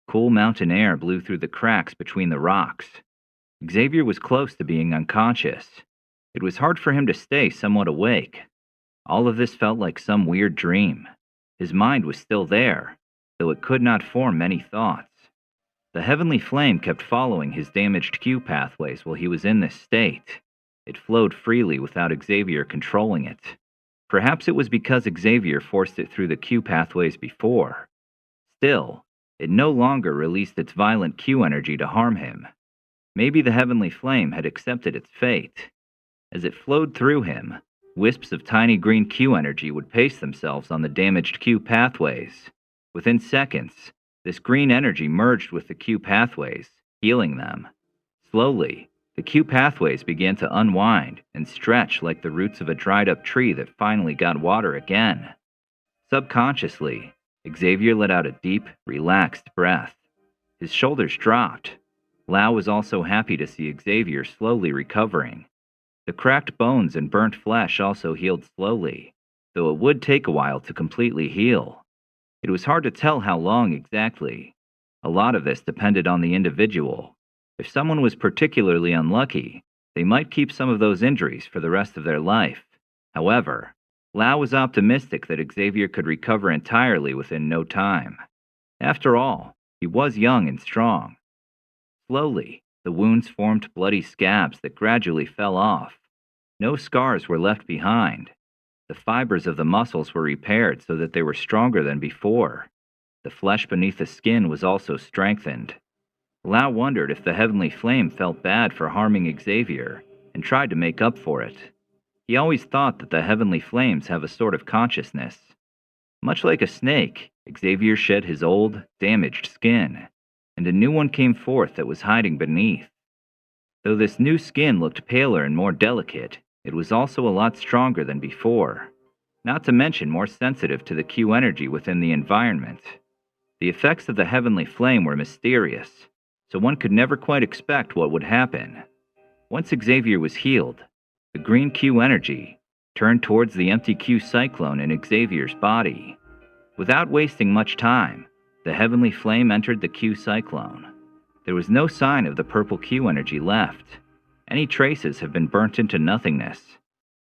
Cool mountain air blew through the cracks between the rocks. Xavier was close to being unconscious. It was hard for him to stay somewhat awake. All of this felt like some weird dream. His mind was still there, though it could not form many thoughts. The heavenly flame kept following his damaged Q pathways while he was in this state. It flowed freely without Xavier controlling it. Perhaps it was because Xavier forced it through the Q pathways before. Still, it no longer released its violent Q energy to harm him. Maybe the heavenly flame had accepted its fate. As it flowed through him, wisps of tiny green Q energy would paste themselves on the damaged Q pathways. Within seconds, this green energy merged with the Q pathways, healing them. Slowly, the Q pathways began to unwind and stretch like the roots of a dried-up tree that finally got water again. Subconsciously, Xavier let out a deep, relaxed breath. His shoulders dropped. Lau was also happy to see Xavier slowly recovering. The cracked bones and burnt flesh also healed slowly, though it would take a while to completely heal. It was hard to tell how long exactly. A lot of this depended on the individual. If someone was particularly unlucky, they might keep some of those injuries for the rest of their life. However, Lau was optimistic that Xavier could recover entirely within no time. After all, he was young and strong. Slowly, the wounds formed bloody scabs that gradually fell off. No scars were left behind. The fibers of the muscles were repaired so that they were stronger than before. The flesh beneath the skin was also strengthened. Lau wondered if the heavenly flame felt bad for harming Xavier and tried to make up for it. He always thought that the heavenly flames have a sort of consciousness. Much like a snake, Xavier shed his old, damaged skin, and a new one came forth that was hiding beneath. Though this new skin looked paler and more delicate, it was also a lot stronger than before, not to mention more sensitive to the Q energy within the environment. The effects of the heavenly flame were mysterious, so one could never quite expect what would happen. Once Xavier was healed, the green Q energy turned towards the empty Q cyclone in Xavier's body. Without wasting much time, the heavenly flame entered the Q cyclone. There was no sign of the purple Q energy left. Any traces have been burnt into nothingness.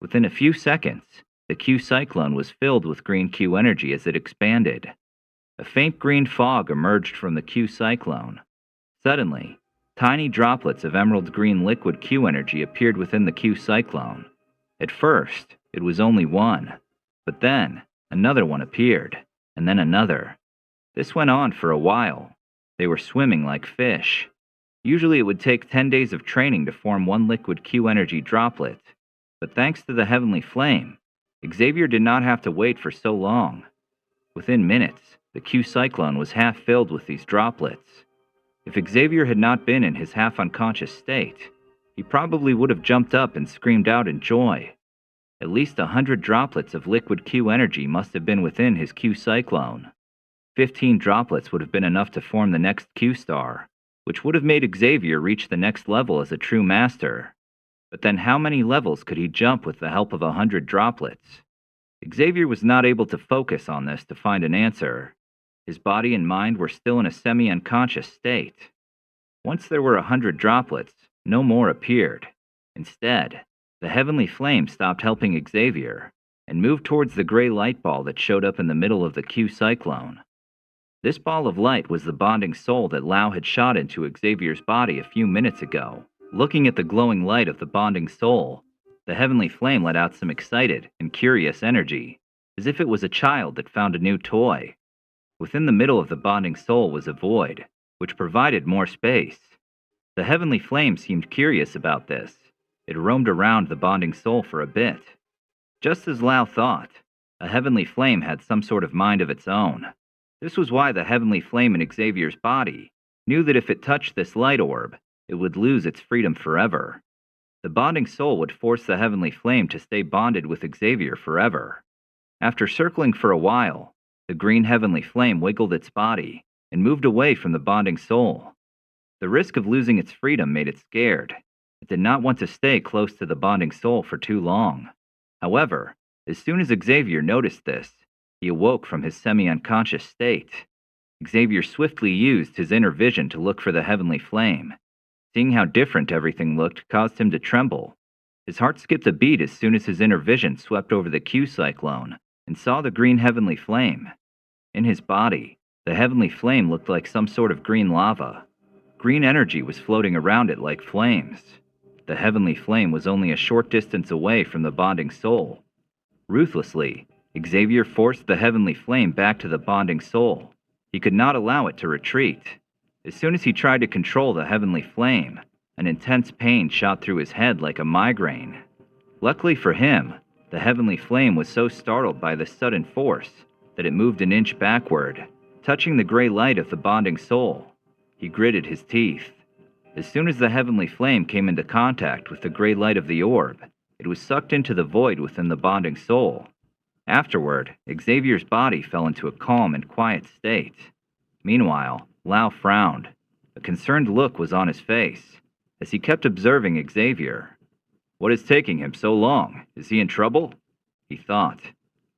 Within a few seconds, the Q cyclone was filled with green Q energy as it expanded. A faint green fog emerged from the Q cyclone. Suddenly, tiny droplets of emerald green liquid Q energy appeared within the Q cyclone. At first, it was only one, but then another one appeared, and then another. This went on for a while. They were swimming like fish. Usually it would take 10 days of training to form one liquid Q energy droplet, but thanks to the heavenly flame, Xavier did not have to wait for so long. Within minutes, the Q cyclone was half filled with these droplets. If Xavier had not been in his half-unconscious state, he probably would have jumped up and screamed out in joy. At least 100 droplets of liquid Q energy must have been within his Q cyclone. 15 droplets would have been enough to form the next Q star, which would have made Xavier reach the next level as a true master. But then how many levels could he jump with the help of 100 droplets? Xavier was not able to focus on this to find an answer. His body and mind were still in a semi-unconscious state. Once there were 100 droplets, no more appeared. Instead, the heavenly flame stopped helping Xavier and moved towards the gray light ball that showed up in the middle of the Q cyclone. This ball of light was the bonding soul that Lao had shot into Xavier's body a few minutes ago. Looking at the glowing light of the bonding soul, the heavenly flame let out some excited and curious energy, as if it was a child that found a new toy. Within the middle of the bonding soul was a void, which provided more space. The heavenly flame seemed curious about this. It roamed around the bonding soul for a bit. Just as Lao thought, a heavenly flame had some sort of mind of its own. This was why the heavenly flame in Xavier's body knew that if it touched this light orb, it would lose its freedom forever. The bonding soul would force the heavenly flame to stay bonded with Xavier forever. After circling for a while, the green heavenly flame wiggled its body and moved away from the bonding soul. The risk of losing its freedom made it scared. It did not want to stay close to the bonding soul for too long. However, as soon as Xavier noticed this, he awoke from his semi-unconscious state. Xavier swiftly used his inner vision to look for the heavenly flame. Seeing how different everything looked caused him to tremble. His heart skipped a beat as soon as his inner vision swept over the Q cyclone and saw the green heavenly flame. In his body, the heavenly flame looked like some sort of green lava. Green energy was floating around it like flames. The heavenly flame was only a short distance away from the bonding soul. Ruthlessly, Xavier forced the heavenly flame back to the bonding soul. He could not allow it to retreat. As soon as he tried to control the heavenly flame, an intense pain shot through his head like a migraine. Luckily for him, the heavenly flame was so startled by this sudden force that it moved an inch backward, touching the gray light of the bonding soul. He gritted his teeth. As soon as the heavenly flame came into contact with the gray light of the orb, it was sucked into the void within the bonding soul. Afterward, Xavier's body fell into a calm and quiet state. Meanwhile, Lao frowned. A concerned look was on his face, as he kept observing Xavier. What is taking him so long? Is he in trouble? He thought.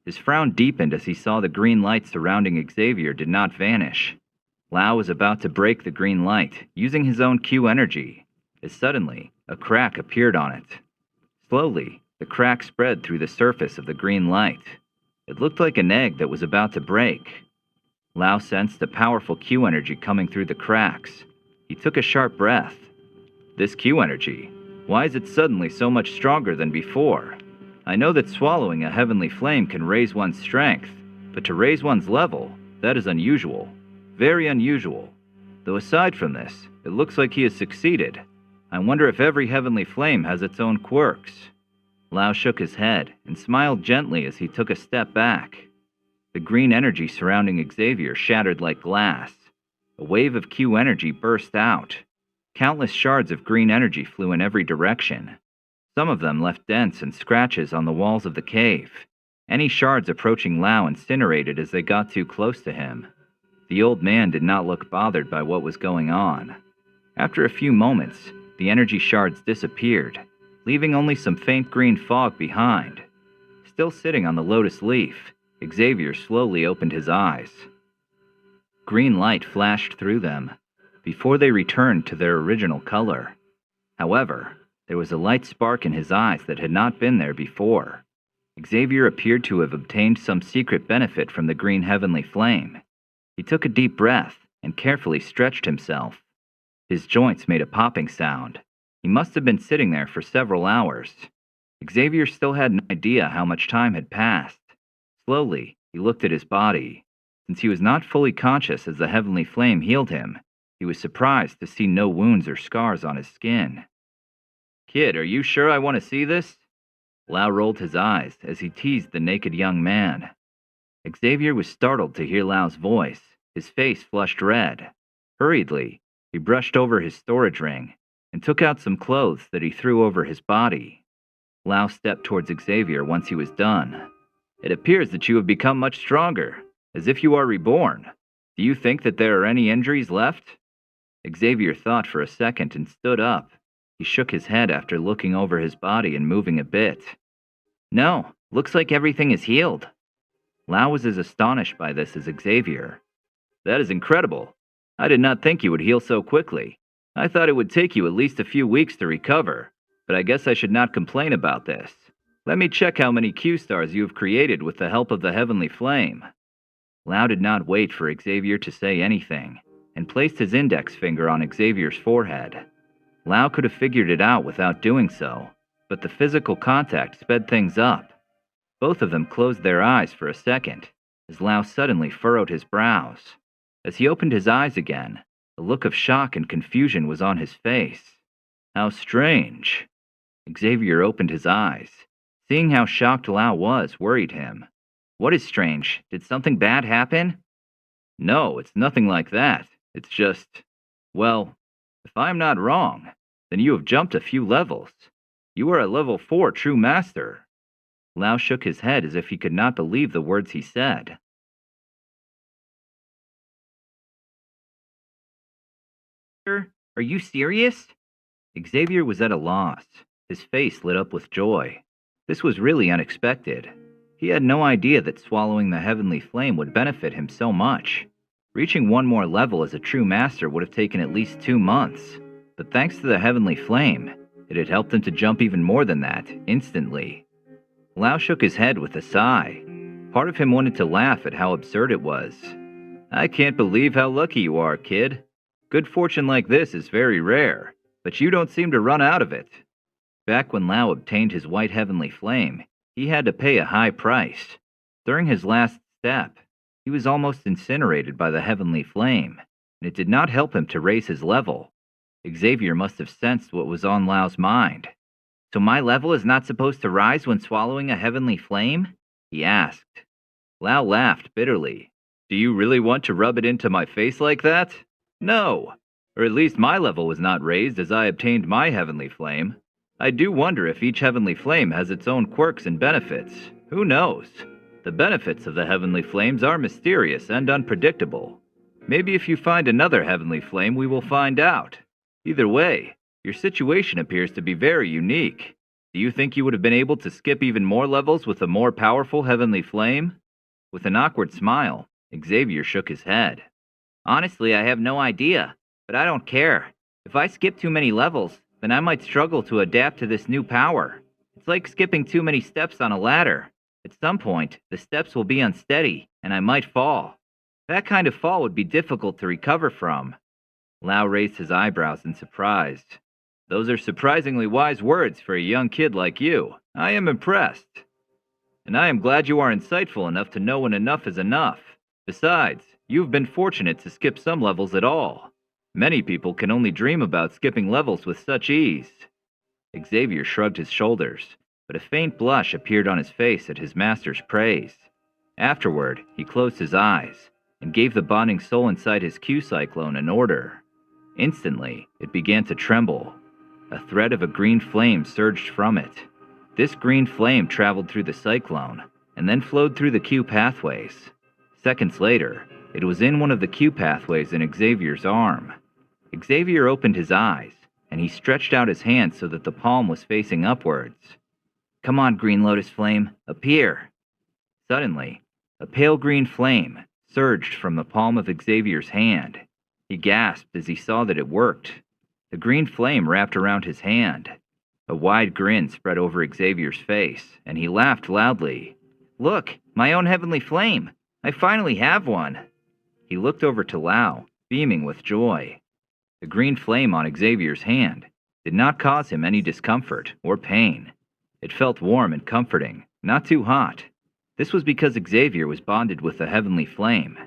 His frown deepened as he saw the green light surrounding Xavier did not vanish. Lao was about to break the green light, using his own Q energy, as suddenly, a crack appeared on it. Slowly, the crack spread through the surface of the green light. It looked like an egg that was about to break. Lao sensed a powerful Q energy coming through the cracks. He took a sharp breath. This Q energy, why is it suddenly so much stronger than before? I know that swallowing a heavenly flame can raise one's strength, but to raise one's level, that is unusual. Very unusual. Though aside from this, it looks like he has succeeded. I wonder if every heavenly flame has its own quirks. Lao shook his head and smiled gently as he took a step back. The green energy surrounding Xavier shattered like glass. A wave of Q energy burst out. Countless shards of green energy flew in every direction. Some of them left dents and scratches on the walls of the cave. Any shards approaching Lao incinerated as they got too close to him. The old man did not look bothered by what was going on. After a few moments, the energy shards disappeared, leaving only some faint green fog behind. Still sitting on the lotus leaf, Xavier slowly opened his eyes. Green light flashed through them, before they returned to their original color. However, there was a light spark in his eyes that had not been there before. Xavier appeared to have obtained some secret benefit from the green heavenly flame. He took a deep breath and carefully stretched himself. His joints made a popping sound. He must have been sitting there for several hours. Xavier still had no idea how much time had passed. Slowly, he looked at his body. Since he was not fully conscious as the heavenly flame healed him, he was surprised to see no wounds or scars on his skin. "Kid, are you sure I want to see this?" Lao rolled his eyes as he teased the naked young man. Xavier was startled to hear Lao's voice. His face flushed red. Hurriedly, he brushed over his storage ring and took out some clothes that he threw over his body. Lao stepped towards Xavier once he was done. "It appears that you have become much stronger, as if you are reborn. Do you think that there are any injuries left?" Xavier thought for a second and stood up. He shook his head after looking over his body and moving a bit. "No, looks like everything is healed." Lao was as astonished by this as Xavier. "That is incredible. I did not think you would heal so quickly. I thought it would take you at least a few weeks to recover, but I guess I should not complain about this. Let me check how many Q stars you have created with the help of the heavenly flame." Lau did not wait for Xavier to say anything, and placed his index finger on Xavier's forehead. Lau could have figured it out without doing so, but the physical contact sped things up. Both of them closed their eyes for a second, as Lau suddenly furrowed his brows. As he opened his eyes again, a look of shock and confusion was on his face. How strange. Xavier opened his eyes. Seeing how shocked Lau was worried him. What is strange? Did something bad happen? No, it's nothing like that. It's just, well, if I'm not wrong, then you have jumped a few levels. You are a level 4 true master. Lau shook his head as if he could not believe the words he said. Are you serious? Xavier was at a loss. His face lit up with joy. This was really unexpected. He had no idea that swallowing the heavenly flame would benefit him so much. Reaching one more level as a true master would have taken at least 2 months, but thanks to the heavenly flame, it had helped him to jump even more than that, instantly. Lau shook his head with a sigh. Part of him wanted to laugh at how absurd it was. I can't believe how lucky you are, kid. Good fortune like this is very rare, but you don't seem to run out of it. Back when Lau obtained his white heavenly flame, he had to pay a high price. During his last step, he was almost incinerated by the heavenly flame, and it did not help him to raise his level. Xavier must have sensed what was on Lau's mind. So my level is not supposed to rise when swallowing a heavenly flame? He asked. Lau laughed bitterly. Do you really want to rub it into my face like that? No, or at least my level was not raised as I obtained my heavenly flame. I do wonder if each heavenly flame has its own quirks and benefits. Who knows? The benefits of the heavenly flames are mysterious and unpredictable. Maybe if you find another heavenly flame, we will find out. Either way, your situation appears to be very unique. Do you think you would have been able to skip even more levels with a more powerful heavenly flame? With an awkward smile, Xavier shook his head. Honestly, I have no idea, but I don't care. If I skip too many levels, then I might struggle to adapt to this new power. It's like skipping too many steps on a ladder. At some point, the steps will be unsteady, and I might fall. That kind of fall would be difficult to recover from. Lau raised his eyebrows in surprise. Those are surprisingly wise words for a young kid like you. I am impressed. And I am glad you are insightful enough to know when enough is enough. Besides, you've been fortunate to skip some levels at all. Many people can only dream about skipping levels with such ease. Xavier shrugged his shoulders, but a faint blush appeared on his face at his master's praise. Afterward, he closed his eyes and gave the bonding soul inside his Q-cyclone an order. Instantly, it began to tremble. A thread of a green flame surged from it. This green flame traveled through the cyclone and then flowed through the Q pathways. Seconds later, it was in one of the Q pathways in Xavier's arm. Xavier opened his eyes, and he stretched out his hand so that the palm was facing upwards. Come on, Green Lotus Flame, appear! Suddenly, a pale green flame surged from the palm of Xavier's hand. He gasped as he saw that it worked. The green flame wrapped around his hand. A wide grin spread over Xavier's face, and he laughed loudly. Look, my own heavenly flame! I finally have one! He looked over to Lau, beaming with joy. The green flame on Xavier's hand did not cause him any discomfort or pain. It felt warm and comforting, not too hot. This was because Xavier was bonded with the heavenly flame.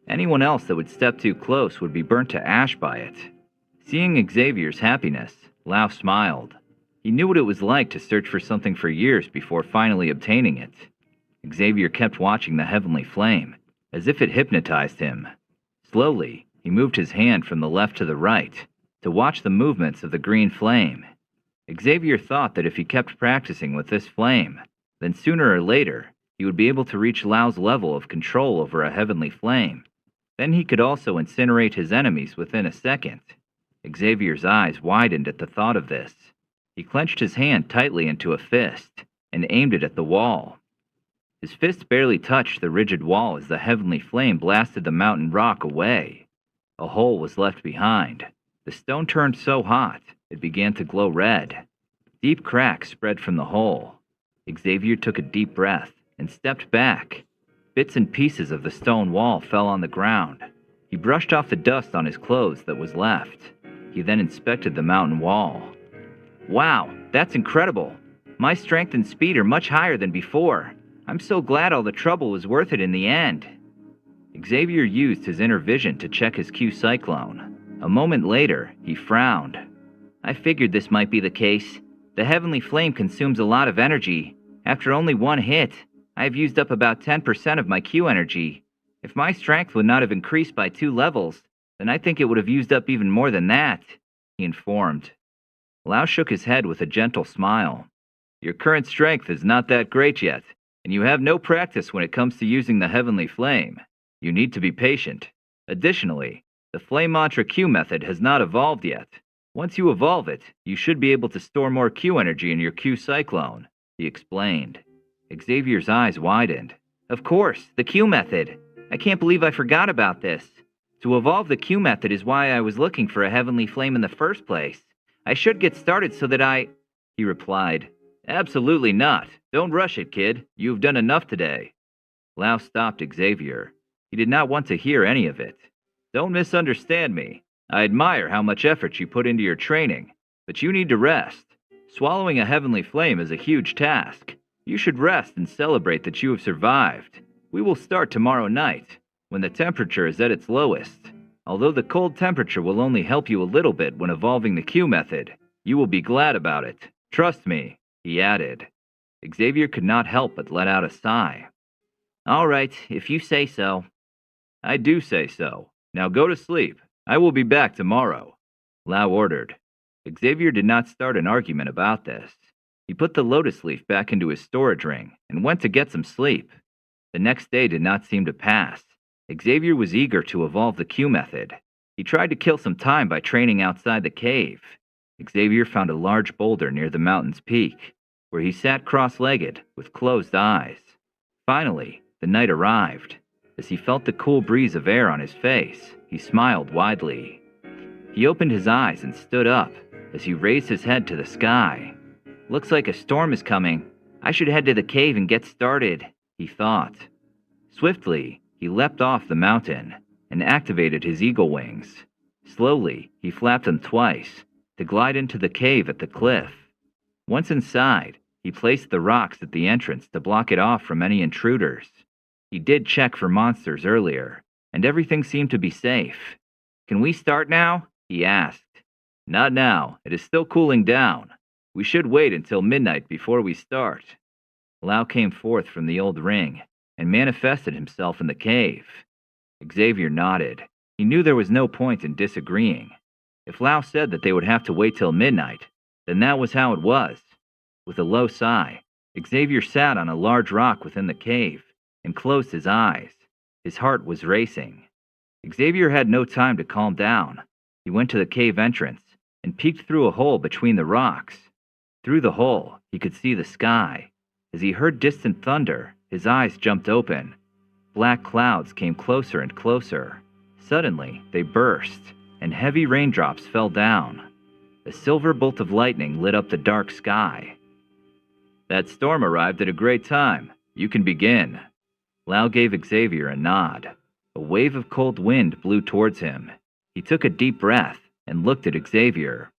Anyone else that would step too close would be burnt to ash by it. Seeing Xavier's happiness, Lau smiled. He knew what it was like to search for something for years before finally obtaining it. Xavier kept watching the heavenly flame, as if it hypnotized him. Slowly, he moved his hand from the left to the right, to watch the movements of the green flame. Xavier thought that if he kept practicing with this flame, then sooner or later, he would be able to reach Lau's level of control over a heavenly flame. Then he could also incinerate his enemies within a second. Xavier's eyes widened at the thought of this. He clenched his hand tightly into a fist, and aimed it at the wall. His fist barely touched the rigid wall as the heavenly flame blasted the mountain rock away. A hole was left behind. The stone turned so hot, it began to glow red. Deep cracks spread from the hole. Xavier took a deep breath and stepped back. Bits and pieces of the stone wall fell on the ground. He brushed off the dust on his clothes that was left. He then inspected the mountain wall. Wow, that's incredible. My strength and speed are much higher than before. I'm so glad all the trouble was worth it in the end. Xavier used his inner vision to check his Q cyclone. A moment later, he frowned. I figured this might be the case. The heavenly flame consumes a lot of energy. After only one hit, I have used up about 10% of my Q energy. If my strength would not have increased by 2 levels, then I think it would have used up even more than that, he informed. Lao shook his head with a gentle smile. Your current strength is not that great yet, and you have no practice when it comes to using the heavenly flame. You need to be patient. Additionally, the flame mantra Q method has not evolved yet. Once you evolve it, you should be able to store more Q energy in your Q cyclone, he explained. Xavier's eyes widened. Of course, the Q method. I can't believe I forgot about this. To evolve the Q method is why I was looking for a heavenly flame in the first place. I should get started so that He replied, Absolutely not. Don't rush it, kid. You've done enough today. Lao stopped Xavier. He did not want to hear any of it. Don't misunderstand me. I admire how much effort you put into your training, but you need to rest. Swallowing a heavenly flame is a huge task. You should rest and celebrate that you have survived. We will start tomorrow night, when the temperature is at its lowest. Although the cold temperature will only help you a little bit when evolving the Q method, you will be glad about it. Trust me, he added. Xavier could not help but let out a sigh. All right, if you say so. I do say so. Now go to sleep. I will be back tomorrow, Lao ordered. Xavier did not start an argument about this. He put the lotus leaf back into his storage ring and went to get some sleep. The next day did not seem to pass. Xavier was eager to evolve the Q method. He tried to kill some time by training outside the cave. Xavier found a large boulder near the mountain's peak, where he sat cross-legged with closed eyes. Finally, the night arrived. As he felt the cool breeze of air on his face, he smiled widely. He opened his eyes and stood up as he raised his head to the sky. Looks like a storm is coming. I should head to the cave and get started, he thought. Swiftly, he leapt off the mountain and activated his eagle wings. Slowly, he flapped them twice to glide into the cave at the cliff. Once inside, he placed the rocks at the entrance to block it off from any intruders. He did check for monsters earlier, and everything seemed to be safe. Can we start now? He asked. Not now. It is still cooling down. We should wait until midnight before we start. Lao came forth from the old ring and manifested himself in the cave. Xavier nodded. He knew there was no point in disagreeing. If Lao said that they would have to wait till midnight, then that was how it was. With a low sigh, Xavier sat on a large rock within the cave and closed his eyes. His heart was racing. Xavier had no time to calm down. He went to the cave entrance and peeked through a hole between the rocks. Through the hole, he could see the sky. As he heard distant thunder, his eyes jumped open. Black clouds came closer and closer. Suddenly, they burst, and heavy raindrops fell down. A silver bolt of lightning lit up the dark sky. That storm arrived at a great time. You can begin. Lao gave Xavier a nod. A wave of cold wind blew towards him. He took a deep breath and looked at Xavier.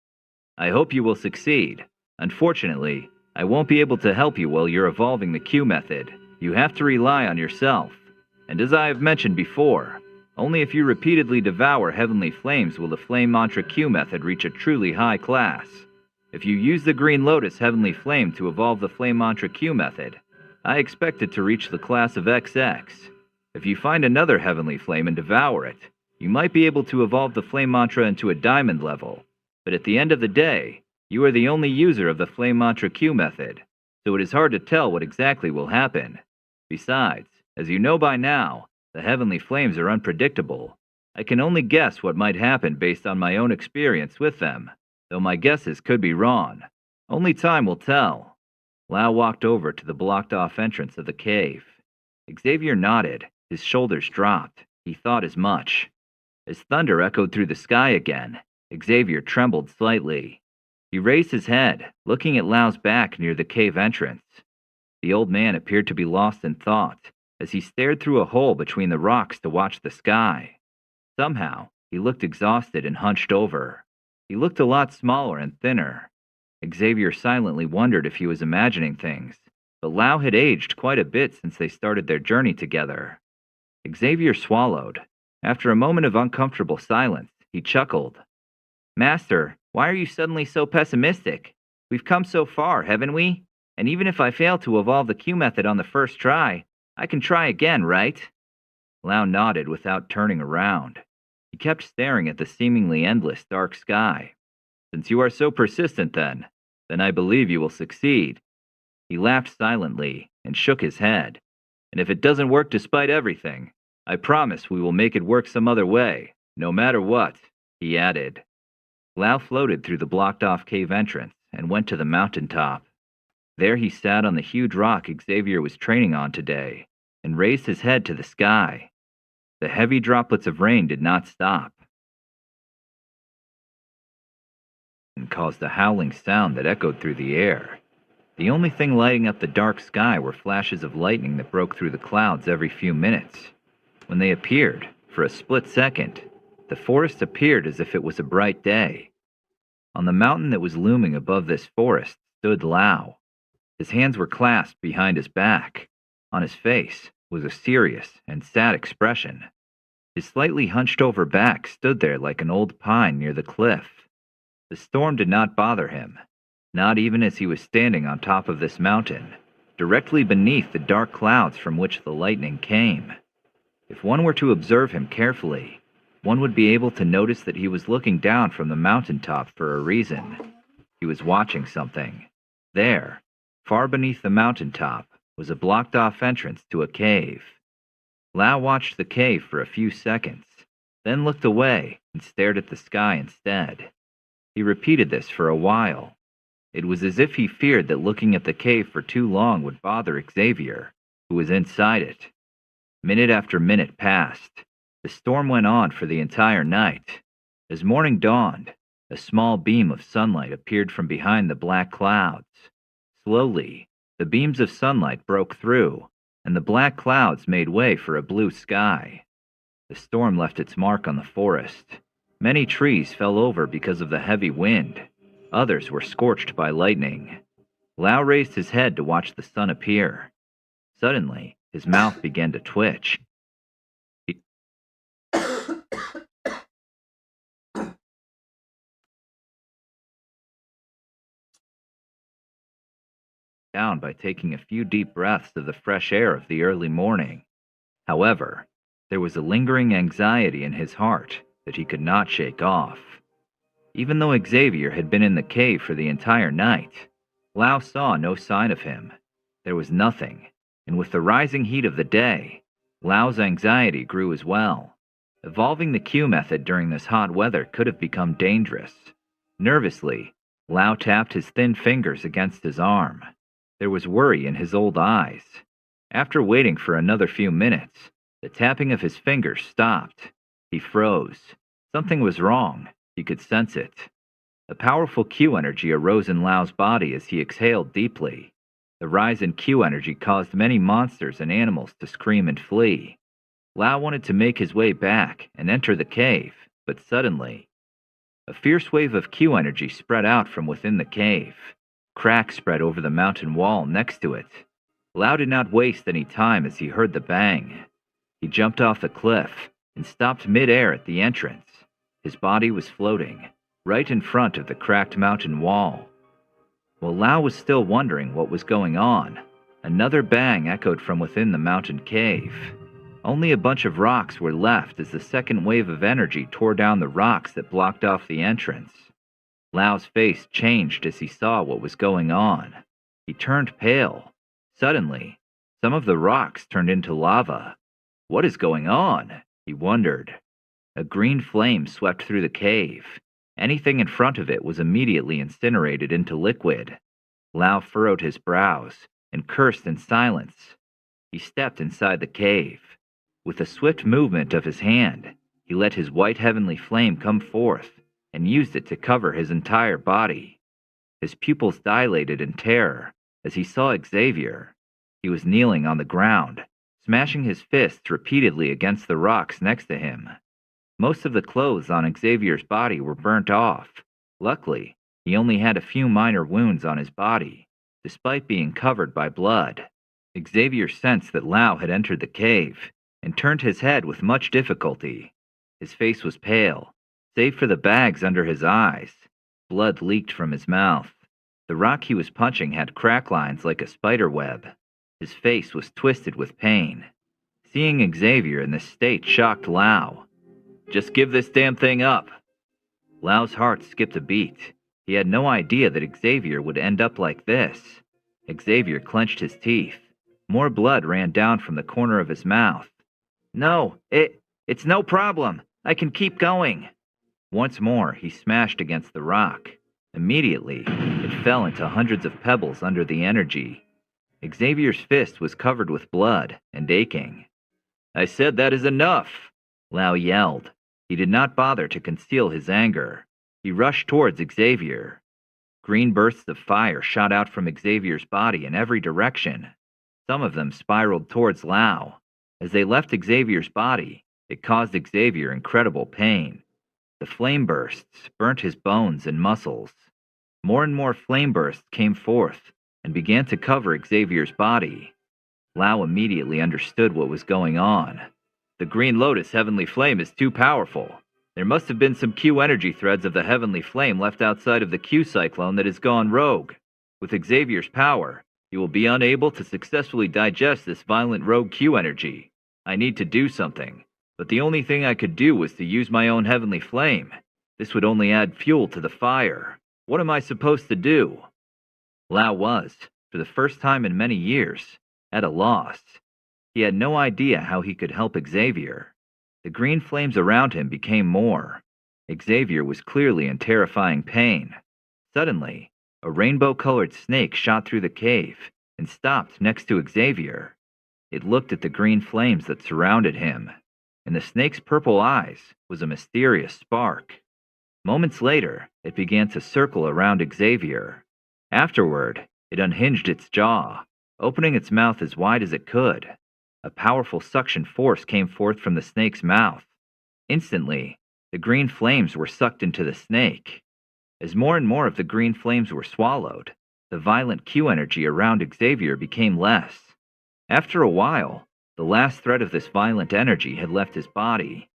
I hope you will succeed. Unfortunately, I won't be able to help you while you're evolving the Q method. You have to rely on yourself. And as I have mentioned before, only if you repeatedly devour heavenly flames will the Flame Mantra Q method reach a truly high class. If you use the Green Lotus Heavenly Flame to evolve the Flame Mantra Q method, I expect it to reach the class of XX. If you find another Heavenly Flame and devour it, you might be able to evolve the Flame Mantra into a Diamond level. But at the end of the day, you are the only user of the Flame Mantra Q method, so it is hard to tell what exactly will happen. Besides, as you know by now, the Heavenly Flames are unpredictable. I can only guess what might happen based on my own experience with them, though my guesses could be wrong. Only time will tell. Lao walked over to the blocked-off entrance of the cave. Xavier nodded. His shoulders dropped. He thought as much. As thunder echoed through the sky again, Xavier trembled slightly. He raised his head, looking at Lao's back near the cave entrance. The old man appeared to be lost in thought, as he stared through a hole between the rocks to watch the sky. Somehow, he looked exhausted and hunched over. He looked a lot smaller and thinner. Xavier silently wondered if he was imagining things, but Lau had aged quite a bit since they started their journey together. Xavier swallowed. After a moment of uncomfortable silence, he chuckled. Master, why are you suddenly so pessimistic? We've come so far, haven't we? And even if I fail to evolve the Q method on the first try, I can try again, right? Lau nodded without turning around. He kept staring at the seemingly endless dark sky. Since you are so persistent then I believe you will succeed. He laughed silently and shook his head. And if it doesn't work despite everything, I promise we will make it work some other way, no matter what, he added. Lau floated through the blocked-off cave entrance and went to the mountaintop. There he sat on the huge rock Xavier was training on today and raised his head to the sky. The heavy droplets of rain did not stop and caused a howling sound that echoed through the air. The only thing lighting up the dark sky were flashes of lightning that broke through the clouds every few minutes. When they appeared, for a split second, the forest appeared as if it was a bright day. On the mountain that was looming above this forest stood Lau. His hands were clasped behind his back. On his face was a serious and sad expression. His slightly hunched-over back stood there like an old pine near the cliff. The storm did not bother him, not even as he was standing on top of this mountain, directly beneath the dark clouds from which the lightning came. If one were to observe him carefully, one would be able to notice that he was looking down from the mountaintop for a reason. He was watching something. There, far beneath the mountaintop, was a blocked-off entrance to a cave. Lau watched the cave for a few seconds, then looked away and stared at the sky instead. He repeated this for a while. It was as if he feared that looking at the cave for too long would bother Xavier, who was inside it. Minute after minute passed. The storm went on for the entire night. As morning dawned, a small beam of sunlight appeared from behind the black clouds. Slowly, the beams of sunlight broke through, and the black clouds made way for a blue sky. The storm left its mark on the forest. Many trees fell over because of the heavy wind. Others were scorched by lightning. Lau raised his head to watch the sun appear. Suddenly, his mouth began to twitch. Down by taking a few deep breaths of the fresh air of the early morning. However, there was a lingering anxiety in his heart that he could not shake off. Even though Xavier had been in the cave for the entire night, Lau saw no sign of him. There was nothing, and with the rising heat of the day, Lau's anxiety grew as well. Evolving the Q method during this hot weather could have become dangerous. Nervously, Lau tapped his thin fingers against his arm. There was worry in his old eyes. After waiting for another few minutes, the tapping of his fingers stopped. He froze. Something was wrong. He could sense it. A powerful Q energy arose in Lau's body as he exhaled deeply. The rise in Q energy caused many monsters and animals to scream and flee. Lau wanted to make his way back and enter the cave, but suddenly, a fierce wave of Q energy spread out from within the cave. Cracks spread over the mountain wall next to it. Lau did not waste any time as he heard the bang. He jumped off the cliff and stopped mid-air at the entrance. His body was floating, right in front of the cracked mountain wall. While Lau was still wondering what was going on, another bang echoed from within the mountain cave. Only a bunch of rocks were left as the second wave of energy tore down the rocks that blocked off the entrance. Lau's face changed as he saw what was going on. He turned pale. Suddenly, some of the rocks turned into lava. What is going on? He wondered. A green flame swept through the cave. Anything in front of it was immediately incinerated into liquid. Lau furrowed his brows and cursed in silence. He stepped inside the cave. With a swift movement of his hand, he let his white heavenly flame come forth and used it to cover his entire body. His pupils dilated in terror as he saw Xavier. He was kneeling on the ground, smashing his fists repeatedly against the rocks next to him. Most of the clothes on Xavier's body were burnt off. Luckily, he only had a few minor wounds on his body, despite being covered by blood. Xavier sensed that Lau had entered the cave, and turned his head with much difficulty. His face was pale, save for the bags under his eyes. Blood leaked from his mouth. The rock he was punching had crack lines like a spider web. His face was twisted with pain. Seeing Xavier in this state shocked Lau. "Just give this damn thing up." Lau's heart skipped a beat. He had no idea that Xavier would end up like this. Xavier clenched his teeth. More blood ran down from the corner of his mouth. "No, it's no problem. I can keep going." Once more, he smashed against the rock. Immediately, it fell into hundreds of pebbles under the energy. Xavier's fist was covered with blood and aching. "I said that is enough," Lau yelled. He did not bother to conceal his anger. He rushed towards Xavier. Green bursts of fire shot out from Xavier's body in every direction. Some of them spiraled towards Lau. As they left Xavier's body, it caused Xavier incredible pain. The flame bursts burnt his bones and muscles. More and more flame bursts came forth and began to cover Xavier's body. Lau immediately understood what was going on. "The Green Lotus Heavenly Flame is too powerful. There must have been some Q energy threads of the Heavenly Flame left outside of the Q cyclone that has gone rogue. With Xavier's power, he will be unable to successfully digest this violent rogue Q energy. I need to do something, but the only thing I could do was to use my own Heavenly Flame. This would only add fuel to the fire. What am I supposed to do?" Lau was, for the first time in many years, at a loss. He had no idea how he could help Xavier. The green flames around him became more. Xavier was clearly in terrifying pain. Suddenly, a rainbow-colored snake shot through the cave and stopped next to Xavier. It looked at the green flames that surrounded him. In the snake's purple eyes was a mysterious spark. Moments later, it began to circle around Xavier. Afterward, it unhinged its jaw, opening its mouth as wide as it could. A powerful suction force came forth from the snake's mouth. Instantly, the green flames were sucked into the snake. As more and more of the green flames were swallowed, the violent Q energy around Xavier became less. After a while, the last thread of this violent energy had left his body.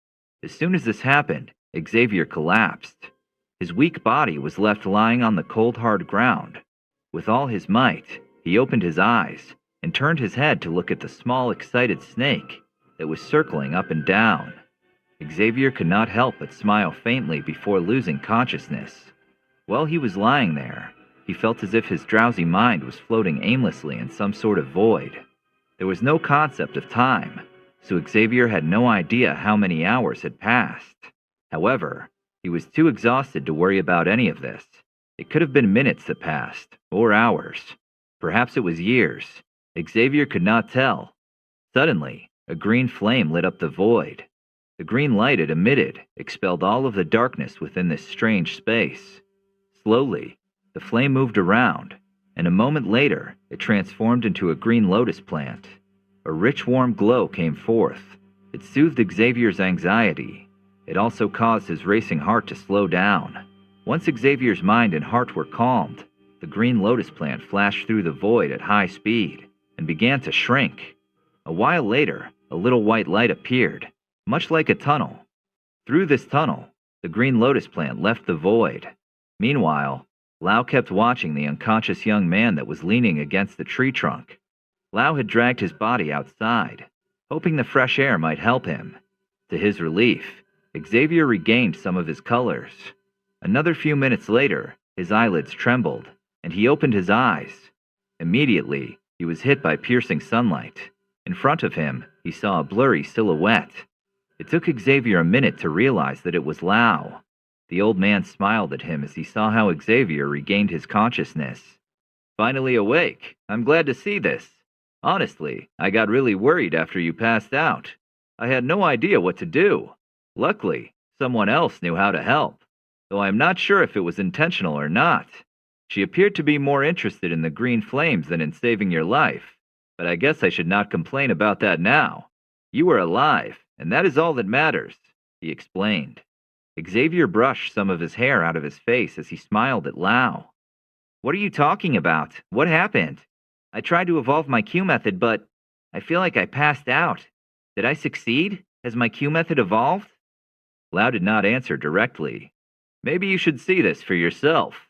As soon as this happened, Xavier collapsed. His weak body was left lying on the cold, hard ground. With all his might, he opened his eyes and turned his head to look at the small, excited snake that was circling up and down. Xavier could not help but smile faintly before losing consciousness. While he was lying there, he felt as if his drowsy mind was floating aimlessly in some sort of void. There was no concept of time, so Xavier had no idea how many hours had passed. However, he was too exhausted to worry about any of this. It could have been minutes that passed, or hours. Perhaps it was years. Xavier could not tell. Suddenly, a green flame lit up the void. The green light it emitted expelled all of the darkness within this strange space. Slowly, the flame moved around, and a moment later, it transformed into a green lotus plant. A rich, warm glow came forth. It soothed Xavier's anxiety. It also caused his racing heart to slow down. Once Xavier's mind and heart were calmed, the green lotus plant flashed through the void at high speed and began to shrink. A while later, a little white light appeared, much like a tunnel. Through this tunnel, the green lotus plant left the void. Meanwhile, Lau kept watching the unconscious young man that was leaning against the tree trunk. Lau had dragged his body outside, hoping the fresh air might help him. To his relief, Xavier regained some of his colors. Another few minutes later, his eyelids trembled, and he opened his eyes. Immediately, he was hit by piercing sunlight. In front of him, he saw a blurry silhouette. It took Xavier a minute to realize that it was Lau. The old man smiled at him as he saw how Xavier regained his consciousness. "Finally awake. I'm glad to see this. Honestly, I got really worried after you passed out. I had no idea what to do. Luckily, someone else knew how to help, though I'm not sure if it was intentional or not. She appeared to be more interested in the green flames than in saving your life. But I guess I should not complain about that now. You are alive, and that is all that matters, he explained. Xavier brushed some of his hair out of his face as he smiled at Lau. What are you talking about? What happened? I tried to evolve my Q method, but I feel like I passed out. Did I succeed? Has my Q method evolved? Lau did not answer directly. Maybe you should see this for yourself.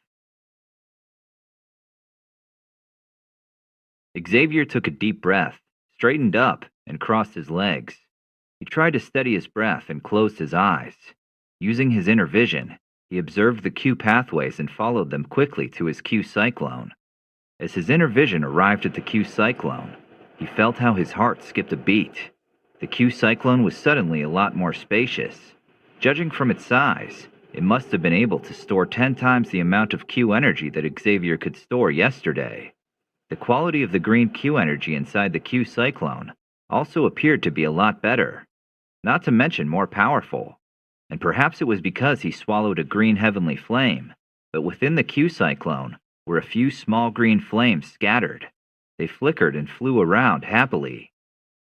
Xavier took a deep breath, straightened up, and crossed his legs. He tried to steady his breath and closed his eyes. Using his inner vision, he observed the Q pathways and followed them quickly to his Q cyclone. As his inner vision arrived at the Q cyclone, he felt how his heart skipped a beat. The Q cyclone was suddenly a lot more spacious. Judging from its size, it must have been able to store 10 times the amount of Q energy that Xavier could store yesterday. The quality of the green Q energy inside the Q cyclone also appeared to be a lot better, not to mention more powerful. And perhaps it was because he swallowed a green heavenly flame, but within the Q cyclone were a few small green flames scattered. They flickered and flew around happily.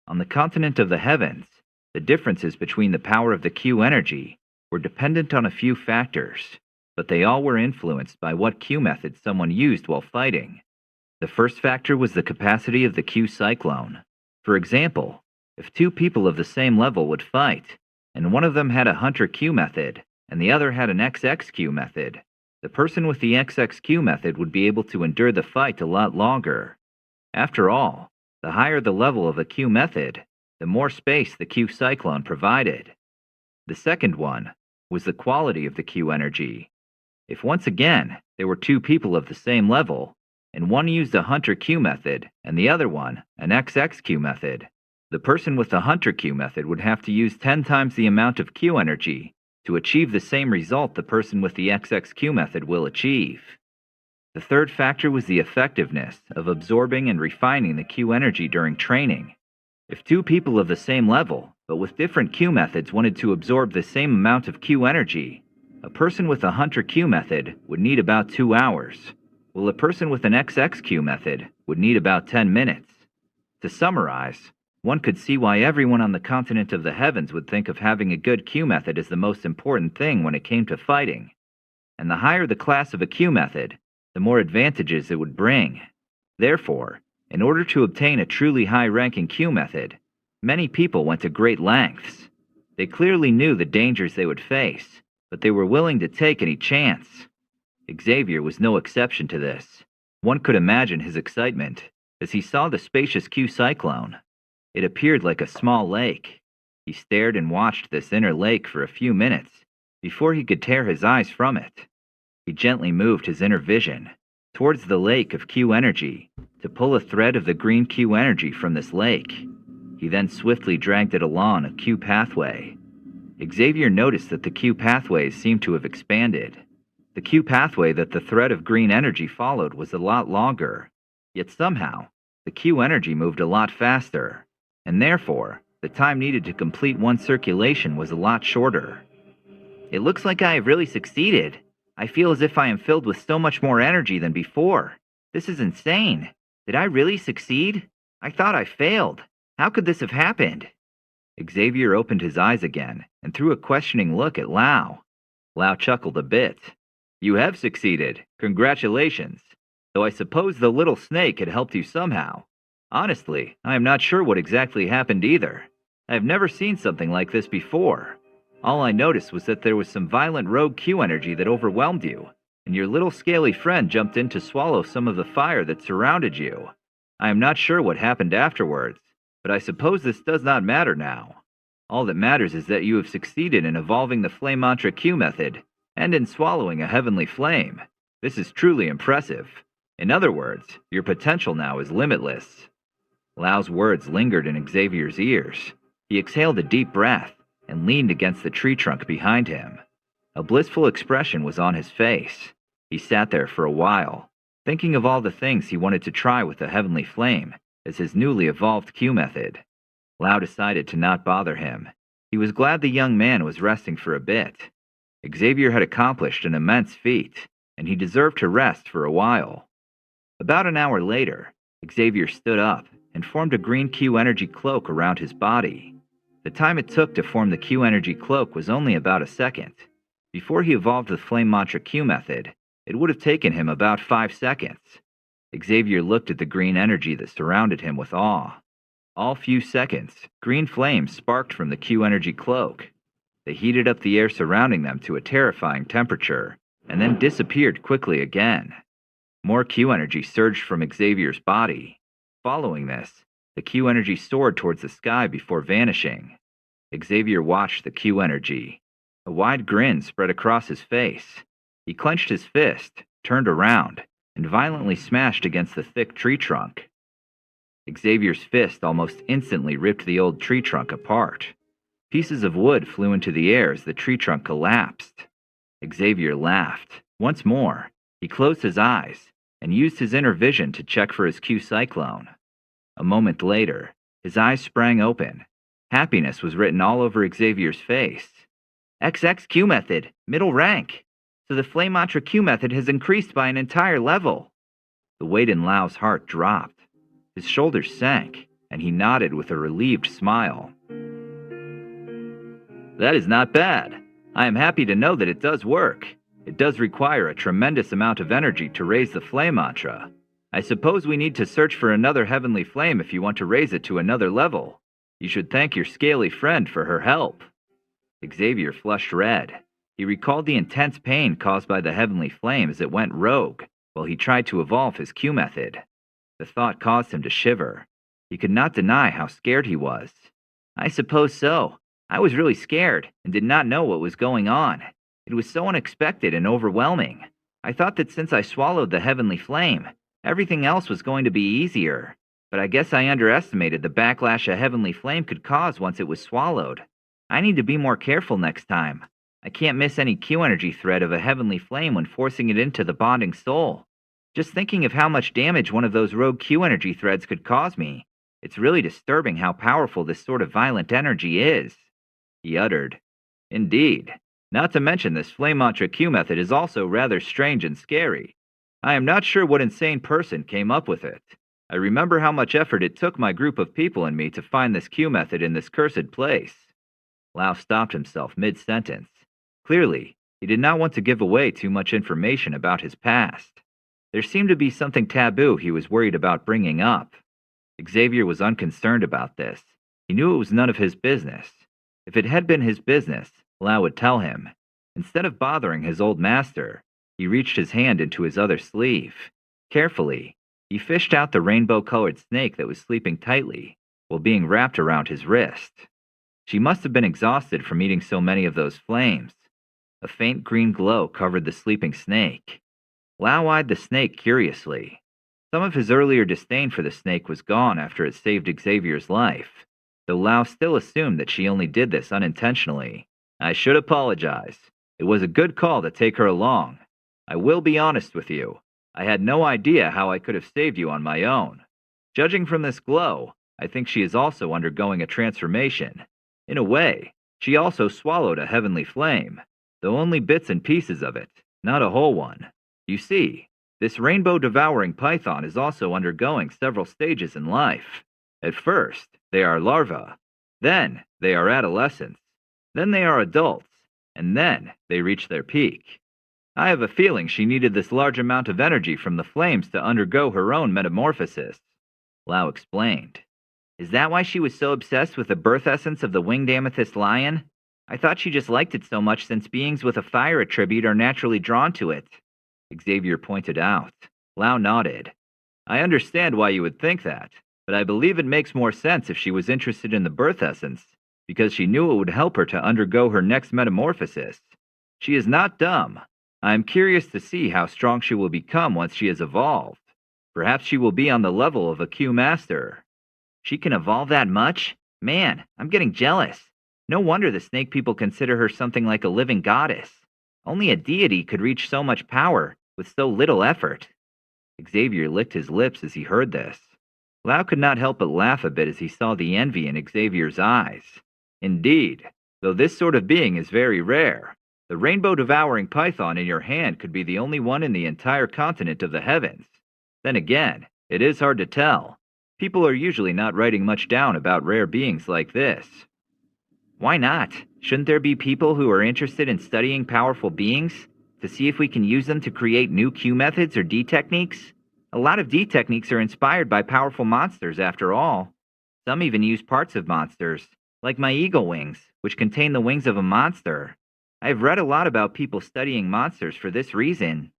On the continent of the heavens, the differences between the power of the Q energy were dependent on a few factors, but they all were influenced by what Q method someone used while fighting. The first factor was the capacity of the Q cyclone. For example, if two people of the same level would fight, and one of them had a Hunter Q method, and the other had an XXQ method, the person with the XXQ method would be able to endure the fight a lot longer. After all, the higher the level of a Q method, the more space the Q cyclone provided. The second one was the quality of the Q energy. If once again there were two people of the same level, and one used a Hunter Q method and the other one an XXQ method, the person with the Hunter Q method would have to use 10 times the amount of Q energy to achieve the same result the person with the XXQ method will achieve. The third factor was the effectiveness of absorbing and refining the Q energy during training. If two people of the same level, but with different Q methods, wanted to absorb the same amount of Q energy, a person with a Hunter Q method would need about 2 hours, while a person with an XXQ method would need about 10 minutes. To summarize, one could see why everyone on the continent of the heavens would think of having a good Q method as the most important thing when it came to fighting. And the higher the class of a Q method, the more advantages it would bring. Therefore, in order to obtain a truly high-ranking Q method, many people went to great lengths. They clearly knew the dangers they would face, but they were willing to take any chance. Xavier was no exception to this. One could imagine his excitement as he saw the spacious Q cyclone. It appeared like a small lake. He stared and watched this inner lake for a few minutes before he could tear his eyes from it. He gently moved his inner vision towards the lake of Q energy to pull a thread of the green Q energy from this lake. He then swiftly dragged it along a Q pathway. Xavier noticed that the Q pathways seemed to have expanded. The Q pathway that the thread of green energy followed was a lot longer, yet somehow, the Q energy moved a lot faster, and therefore, the time needed to complete one circulation was a lot shorter. It looks like I have really succeeded. I feel as if I am filled with so much more energy than before. This is insane. Did I really succeed? I thought I failed. How could this have happened? Xavier opened his eyes again and threw a questioning look at Lau. Lau chuckled a bit. You have succeeded. Congratulations. Though I suppose the little snake had helped you somehow. Honestly, I am not sure what exactly happened either. I have never seen something like this before. All I noticed was that there was some violent rogue Q energy that overwhelmed you, and your little scaly friend jumped in to swallow some of the fire that surrounded you. I am not sure what happened afterwards, but I suppose this does not matter now. All that matters is that you have succeeded in evolving the Flame Mantra Q method, and in swallowing a heavenly flame. This is truly impressive. In other words, your potential now is limitless. Lau's words lingered in Xavier's ears. He exhaled a deep breath and leaned against the tree trunk behind him. A blissful expression was on his face. He sat there for a while, thinking of all the things he wanted to try with the heavenly flame as his newly evolved Q method. Lau decided to not bother him. He was glad the young man was resting for a bit. Xavier had accomplished an immense feat, and he deserved to rest for a while. About an hour later, Xavier stood up and formed a green Q energy cloak around his body. The time it took to form the Q energy cloak was only about a second. Before he evolved the flame mantra Q method, it would have taken him about 5 seconds. Xavier looked at the green energy that surrounded him with awe. All few seconds, green flames sparked from the Q energy cloak. They heated up the air surrounding them to a terrifying temperature, and then disappeared quickly again. More Q energy surged from Xavier's body. Following this, the Q energy soared towards the sky before vanishing. Xavier watched the Q energy. A wide grin spread across his face. He clenched his fist, turned around, and violently smashed against the thick tree trunk. Xavier's fist almost instantly ripped the old tree trunk apart. Pieces of wood flew into the air as the tree trunk collapsed. Xavier laughed. Once more, he closed his eyes and used his inner vision to check for his Q cyclone. A moment later, his eyes sprang open. Happiness was written all over Xavier's face. XXQ method, middle rank. So the flame mantra Q method has increased by an entire level. The weight in Lau's heart dropped. His shoulders sank, and he nodded with a relieved smile. That is not bad. I am happy to know that it does work. It does require a tremendous amount of energy to raise the flame mantra. I suppose we need to search for another heavenly flame if you want to raise it to another level. You should thank your scaly friend for her help. Xavier flushed red. He recalled the intense pain caused by the heavenly flame as it went rogue while he tried to evolve his Q method. The thought caused him to shiver. He could not deny how scared he was. I suppose so. I was really scared and did not know what was going on. It was so unexpected and overwhelming. I thought that since I swallowed the heavenly flame, everything else was going to be easier. But I guess I underestimated the backlash a heavenly flame could cause once it was swallowed. I need to be more careful next time. I can't miss any Q energy thread of a heavenly flame when forcing it into the bonding soul. Just thinking of how much damage one of those rogue Q energy threads could cause me, it's really disturbing how powerful this sort of violent energy is. He uttered. Indeed. Not to mention this flame mantra Q method is also rather strange and scary. I am not sure what insane person came up with it. I remember how much effort it took my group of people and me to find this Q method in this cursed place. Lao stopped himself mid-sentence. Clearly, he did not want to give away too much information about his past. There seemed to be something taboo he was worried about bringing up. Xavier was unconcerned about this. He knew it was none of his business. If it had been his business, Lao would tell him. Instead of bothering his old master, he reached his hand into his other sleeve. Carefully, he fished out the rainbow-colored snake that was sleeping tightly while being wrapped around his wrist. She must have been exhausted from eating so many of those flames. A faint green glow covered the sleeping snake. Lao eyed the snake curiously. Some of his earlier disdain for the snake was gone after it saved Xavier's life, though Lao still assumed that she only did this unintentionally. I should apologize. It was a good call to take her along. I will be honest with you. I had no idea how I could have saved you on my own. Judging from this glow, I think she is also undergoing a transformation. In a way, she also swallowed a heavenly flame, though only bits and pieces of it, not a whole one. You see, this rainbow-devouring python is also undergoing several stages in life. At first, they are larvae. Then, they are adolescents. Then they are adults. And then, they reach their peak. I have a feeling she needed this large amount of energy from the flames to undergo her own metamorphosis. Lao explained. Is that why she was so obsessed with the birth essence of the winged amethyst lion? I thought she just liked it so much since beings with a fire attribute are naturally drawn to it. Xavier pointed out. Lao nodded. I understand why you would think that, but I believe it makes more sense if she was interested in the birth essence, because she knew it would help her to undergo her next metamorphosis. She is not dumb. I am curious to see how strong she will become once she has evolved. Perhaps she will be on the level of a Q master. She can evolve that much? Man, I'm getting jealous. No wonder the snake people consider her something like a living goddess. Only a deity could reach so much power with so little effort. Xavier licked his lips as he heard this. Lao could not help but laugh a bit as he saw the envy in Xavier's eyes. Indeed, though this sort of being is very rare, the rainbow-devouring python in your hand could be the only one in the entire continent of the heavens. Then again, it is hard to tell. People are usually not writing much down about rare beings like this. Why not? Shouldn't there be people who are interested in studying powerful beings to see if we can use them to create new Q methods or D techniques? A lot of D techniques are inspired by powerful monsters after all. Some even use parts of monsters, like my eagle wings, which contain the wings of a monster. I have read a lot about people studying monsters for this reason,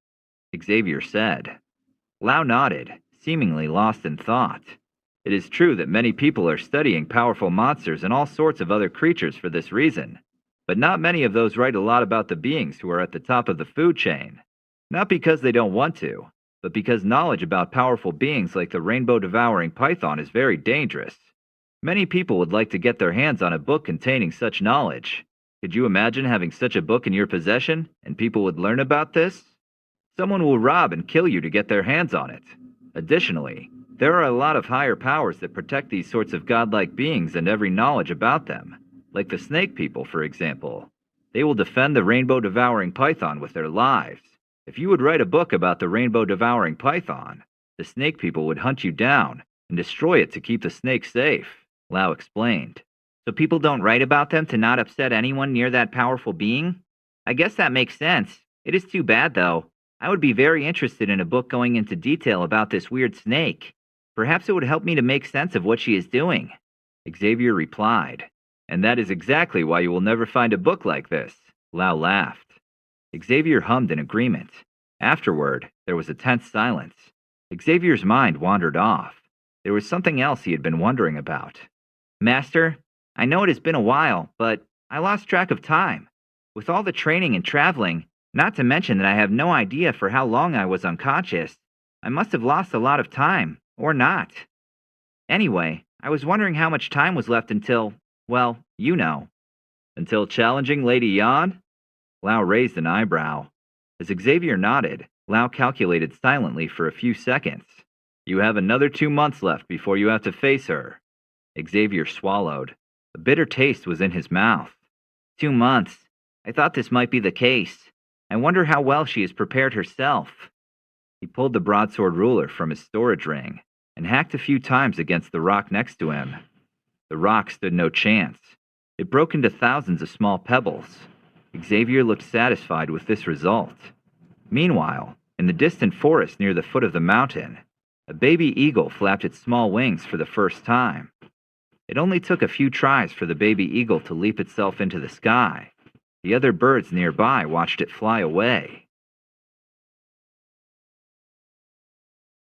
Xavier said. Lau nodded, seemingly lost in thought. It is true that many people are studying powerful monsters and all sorts of other creatures for this reason, but not many of those write a lot about the beings who are at the top of the food chain. Not because they don't want to, but because knowledge about powerful beings like the rainbow-devouring python is very dangerous. Many people would like to get their hands on a book containing such knowledge. Could you imagine having such a book in your possession, and people would learn about this? Someone will rob and kill you to get their hands on it. Additionally, there are a lot of higher powers that protect these sorts of godlike beings and every knowledge about them, like the snake people, for example. They will defend the rainbow-devouring python with their lives. If you would write a book about the rainbow-devouring python, the snake people would hunt you down and destroy it to keep the snake safe, Lau explained. So people don't write about them to not upset anyone near that powerful being? I guess that makes sense. It is too bad, though. I would be very interested in a book going into detail about this weird snake. Perhaps it would help me to make sense of what she is doing, Xavier replied. And that is exactly why you will never find a book like this, Lau laughed. Xavier hummed in agreement. Afterward, there was a tense silence. Xavier's mind wandered off. There was something else he had been wondering about. Master, I know it has been a while, but I lost track of time. With all the training and traveling, not to mention that I have no idea for how long I was unconscious, I must have lost a lot of time. Or not. Anyway, I was wondering how much time was left until, well, you know. Until challenging Lady Yan? Lau raised an eyebrow. As Xavier nodded, Lau calculated silently for a few seconds. You have another 2 months left before you have to face her. Xavier swallowed. A bitter taste was in his mouth. 2 months. I thought this might be the case. I wonder how well she has prepared herself. He pulled the broadsword ruler from his storage ring and hacked a few times against the rock next to him. The rock stood no chance. It broke into thousands of small pebbles. Xavier looked satisfied with this result. Meanwhile, in the distant forest near the foot of the mountain, a baby eagle flapped its small wings for the first time. It only took a few tries for the baby eagle to leap itself into the sky. The other birds nearby watched it fly away.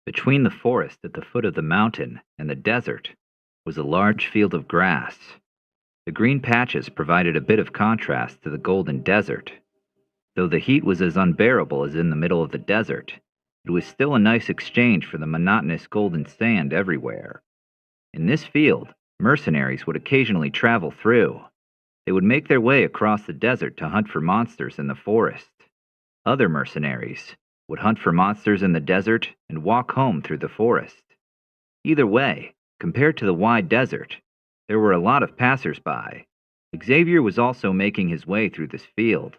Between the forest at the foot of the mountain and the desert was a large field of grass. The green patches provided a bit of contrast to the golden desert. Though the heat was as unbearable as in the middle of the desert, it was still a nice exchange for the monotonous golden sand everywhere. In this field, mercenaries would occasionally travel through. They would make their way across the desert to hunt for monsters in the forest. Other mercenaries would hunt for monsters in the desert and walk home through the forest. Either way, compared to the wide desert, there were a lot of passers-by. Xavier was also making his way through this field.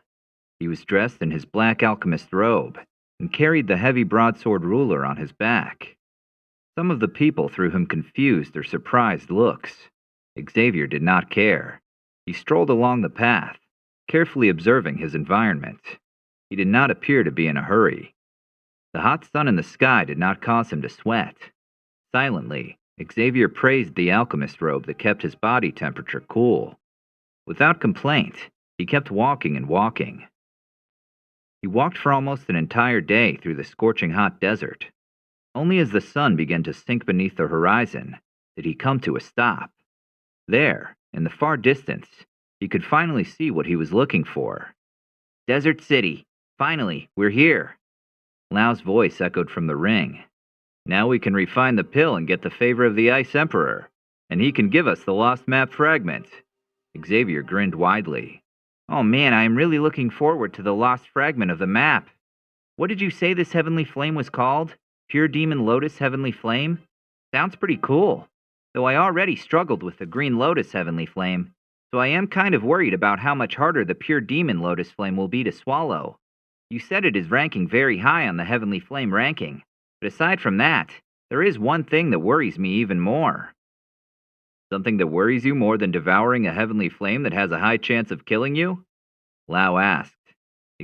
He was dressed in his black alchemist robe and carried the heavy broadsword ruler on his back. Some of the people threw him confused or surprised looks. Xavier did not care. He strolled along the path, carefully observing his environment. He did not appear to be in a hurry. The hot sun in the sky did not cause him to sweat. Silently, Xavier praised the alchemist robe that kept his body temperature cool. Without complaint, he kept walking and walking. He walked for almost an entire day through the scorching hot desert. Only as the sun began to sink beneath the horizon did he come to a stop. There, in the far distance, he could finally see what he was looking for. Desert City. Finally, we're here. Lau's voice echoed from the ring. Now we can refine the pill and get the favor of the Ice Emperor, and he can give us the lost map fragment. Xavier grinned widely. Oh man, I am really looking forward to the lost fragment of the map. What did you say this heavenly flame was called? Pure Demon Lotus Heavenly Flame? Sounds pretty cool. Though I already struggled with the Green Lotus Heavenly Flame, so I am kind of worried about how much harder the Pure Demon Lotus Flame will be to swallow. You said it is ranking very high on the Heavenly Flame ranking, but aside from that, There is one thing that worries me even more. Something that worries you more than devouring a heavenly flame that has a high chance of killing you? Lau asked.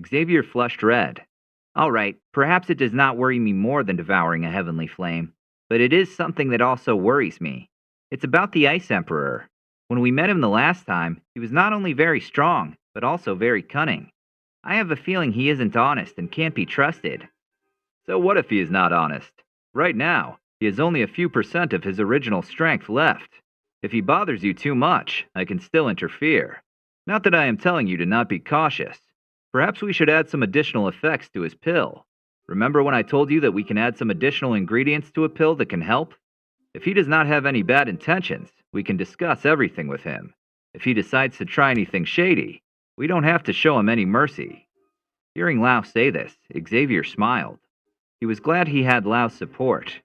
Xavier flushed red. All right, perhaps it does not worry me more than devouring a heavenly flame, but it is something that also worries me. It's about the Ice Emperor. When we met him the last time, he was not only very strong, but also very cunning. I have a feeling he isn't honest and can't be trusted. So what if he is not honest? Right now, he has only a few % of his original strength left. If he bothers you too much, I can still interfere. Not that I am telling you to not be cautious. Perhaps we should add some additional effects to his pill. Remember when I told you that we can add some additional ingredients to a pill that can help? If he does not have any bad intentions, we can discuss everything with him. If he decides to try anything shady, we don't have to show him any mercy. Hearing Lau say this, Xavier smiled. He was glad he had Lau's support.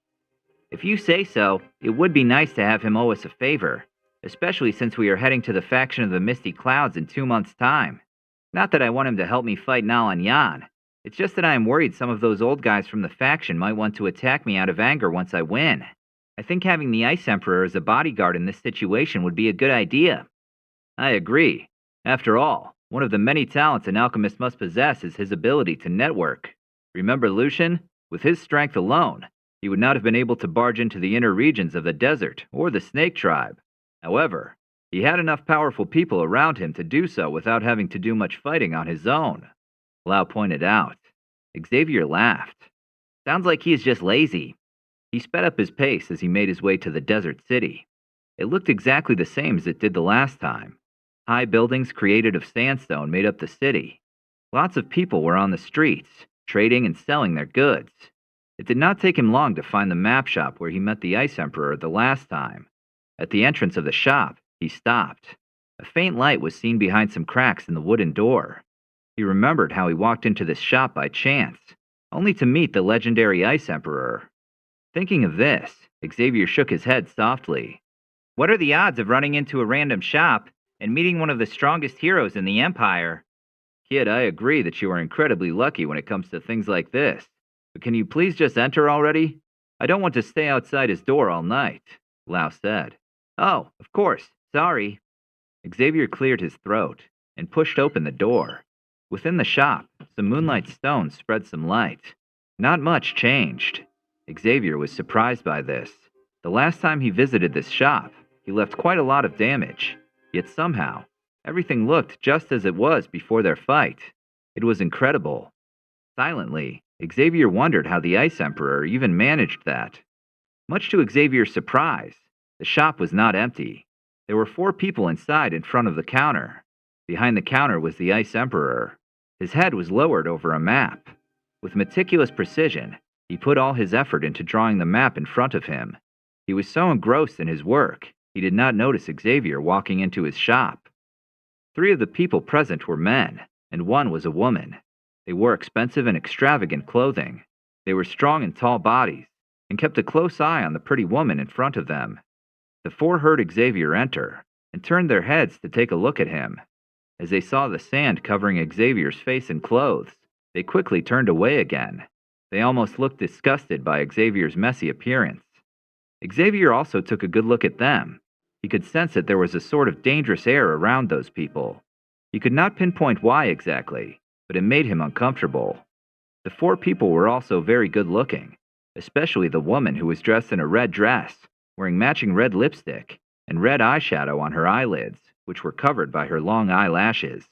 If you say so, it would be nice to have him owe us a favor, especially since we are heading to the faction of the Misty Clouds in 2 months' time. Not that I want him to help me fight Nal and Yan. It's just that I am worried some of those old guys from the faction might want to attack me out of anger once I win. I think having the Ice Emperor as a bodyguard in this situation would be a good idea. I agree. After all, one of the many talents an alchemist must possess is his ability to network. Remember Lucian? With his strength alone, he would not have been able to barge into the inner regions of the desert or the Snake Tribe. However, he had enough powerful people around him to do so without having to do much fighting on his own. Lau pointed out. Xavier laughed. Sounds like he is just lazy. He sped up his pace as he made his way to the desert city. It looked exactly the same as it did the last time. High buildings created of sandstone made up the city. Lots of people were on the streets, trading and selling their goods. It did not take him long to find the map shop where he met the Ice Emperor the last time. At the entrance of the shop, he stopped. A faint light was seen behind some cracks in the wooden door. He remembered how he walked into this shop by chance, only to meet the legendary Ice Emperor. Thinking of this, Xavier shook his head softly. What are the odds of running into a random shop and meeting one of the strongest heroes in the Empire? Kid, I agree that you are incredibly lucky when it comes to things like this. But can you please just enter already? I don't want to stay outside his door all night, Lau said. Oh, of course, sorry. Xavier cleared his throat and pushed open the door. Within the shop, some moonlight stones spread some light. Not much changed. Xavier was surprised by this. The last time he visited this shop, he left quite a lot of damage. Yet somehow, everything looked just as it was before their fight. It was incredible. Silently, Xavier wondered how the Ice Emperor even managed that. Much to Xavier's surprise, the shop was not empty. There were 4 people inside in front of the counter. Behind the counter was the Ice Emperor. His head was lowered over a map. With meticulous precision, he put all his effort into drawing the map in front of him. He was so engrossed in his work, he did not notice Xavier walking into his shop. 3 of the people present were men, and 1 was a woman. They wore expensive and extravagant clothing. They were strong and tall bodies, and kept a close eye on the pretty woman in front of them. The 4 heard Xavier enter, and turned their heads to take a look at him. As they saw the sand covering Xavier's face and clothes, they quickly turned away again. They almost looked disgusted by Xavier's messy appearance. Xavier also took a good look at them. He could sense that there was a sort of dangerous air around those people. He could not pinpoint why exactly, but it made him uncomfortable. The 4 people were also very good looking, especially the woman who was dressed in a red dress, wearing matching red lipstick, and red eyeshadow on her eyelids, which were covered by her long eyelashes.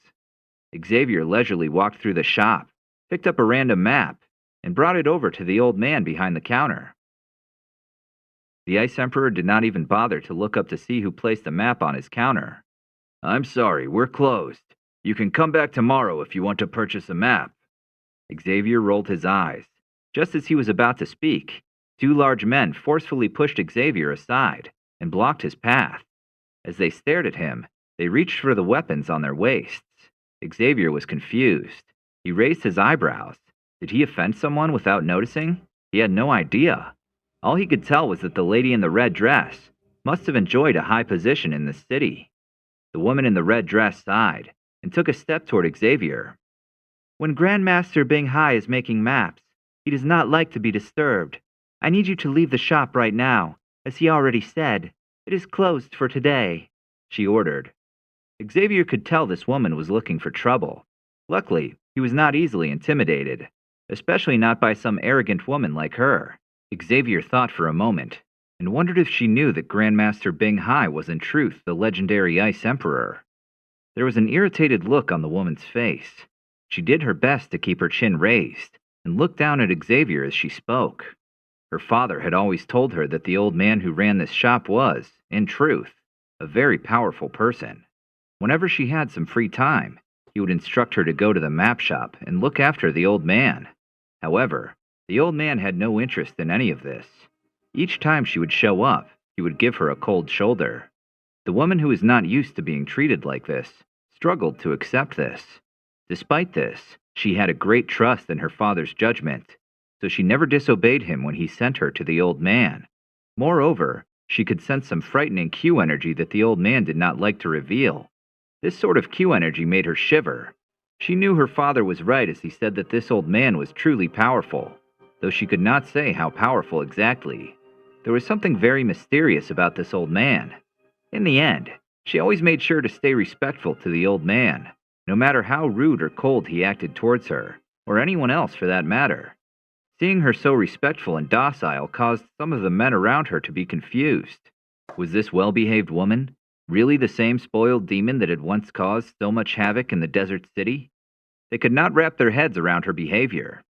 Xavier leisurely walked through the shop, picked up a random map, and brought it over to the old man behind the counter. The Ice Emperor did not even bother to look up to see who placed the map on his counter. I'm sorry, we're closed. You can come back tomorrow if you want to purchase a map. Xavier rolled his eyes. Just as he was about to speak, 2 large men forcefully pushed Xavier aside and blocked his path. As they stared at him, they reached for the weapons on their waists. Xavier was confused. He raised his eyebrows. Did he offend someone without noticing? He had no idea. All he could tell was that the lady in the red dress must have enjoyed a high position in the city. The woman in the red dress sighed and took a step toward Xavier. When Grandmaster Binghai is making maps, he does not like to be disturbed. I need you to leave the shop right now. As he already said, it is closed for today, she ordered. Xavier could tell this woman was looking for trouble. Luckily, he was not easily intimidated, especially not by some arrogant woman like her. Xavier thought for a moment, and wondered if she knew that Grandmaster Bing Hai was in truth the legendary Ice Emperor. There was an irritated look on the woman's face. She did her best to keep her chin raised, and looked down at Xavier as she spoke. Her father had always told her that the old man who ran this shop was, in truth, a very powerful person. Whenever she had some free time, he would instruct her to go to the map shop and look after the old man. However, the old man had no interest in any of this. Each time she would show up, he would give her a cold shoulder. The woman who was not used to being treated like this struggled to accept this. Despite this, she had a great trust in her father's judgment, so she never disobeyed him when he sent her to the old man. Moreover, she could sense some frightening Q energy that the old man did not like to reveal. This sort of Q energy made her shiver. She knew her father was right as he said that this old man was truly powerful, though she could not say how powerful exactly. There was something very mysterious about this old man. In the end, she always made sure to stay respectful to the old man, no matter how rude or cold he acted towards her, or anyone else for that matter. Seeing her so respectful and docile caused some of the men around her to be confused. Was this well-behaved woman really the same spoiled demon that had once caused so much havoc in the desert city? They could not wrap their heads around her behavior.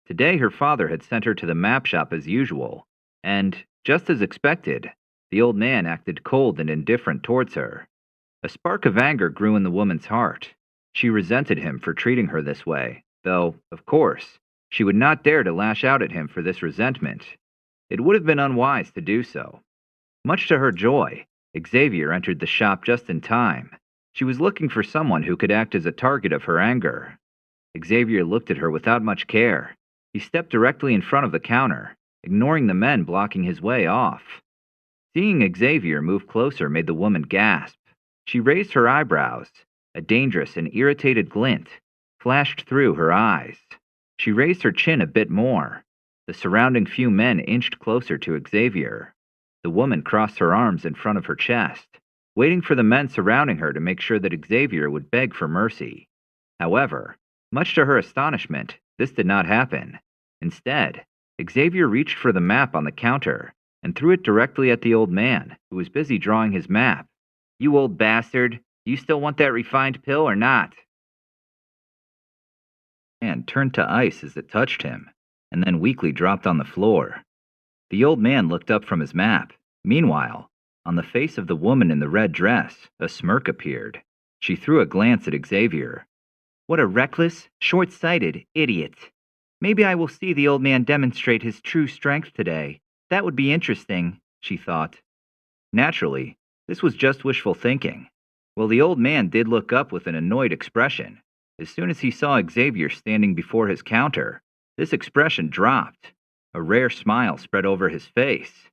Today her father had sent her to the map shop as usual, and, just as expected, the old man acted cold and indifferent towards her. A spark of anger grew in the woman's heart. She resented him for treating her this way, though, of course, she would not dare to lash out at him for this resentment. It would have been unwise to do so. Much to her joy, Xavier entered the shop just in time. She was looking for someone who could act as a target of her anger. Xavier looked at her without much care. He stepped directly in front of the counter, ignoring the men blocking his way off. Seeing Xavier move closer made the woman gasp. She raised her eyebrows. A dangerous and irritated glint flashed through her eyes. She raised her chin a bit more. The surrounding few men inched closer to Xavier. The woman crossed her arms in front of her chest, waiting for the men surrounding her to make sure that Xavier would beg for mercy. However, much to her astonishment, this did not happen. Instead, Xavier reached for the map on the counter and threw it directly at the old man, who was busy drawing his map. "You old bastard, do you still want that refined pill or not?" And turned to ice as it touched him, and then weakly dropped on the floor. The old man looked up from his map. Meanwhile, on the face of the woman in the red dress, a smirk appeared. She threw a glance at Xavier. "What a reckless, short-sighted idiot. Maybe I will see the old man demonstrate his true strength today. That would be interesting," she thought. Naturally, this was just wishful thinking. Well, the old man did look up with an annoyed expression. As soon as he saw Xavier standing before his counter, this expression dropped. A rare smile spread over his face.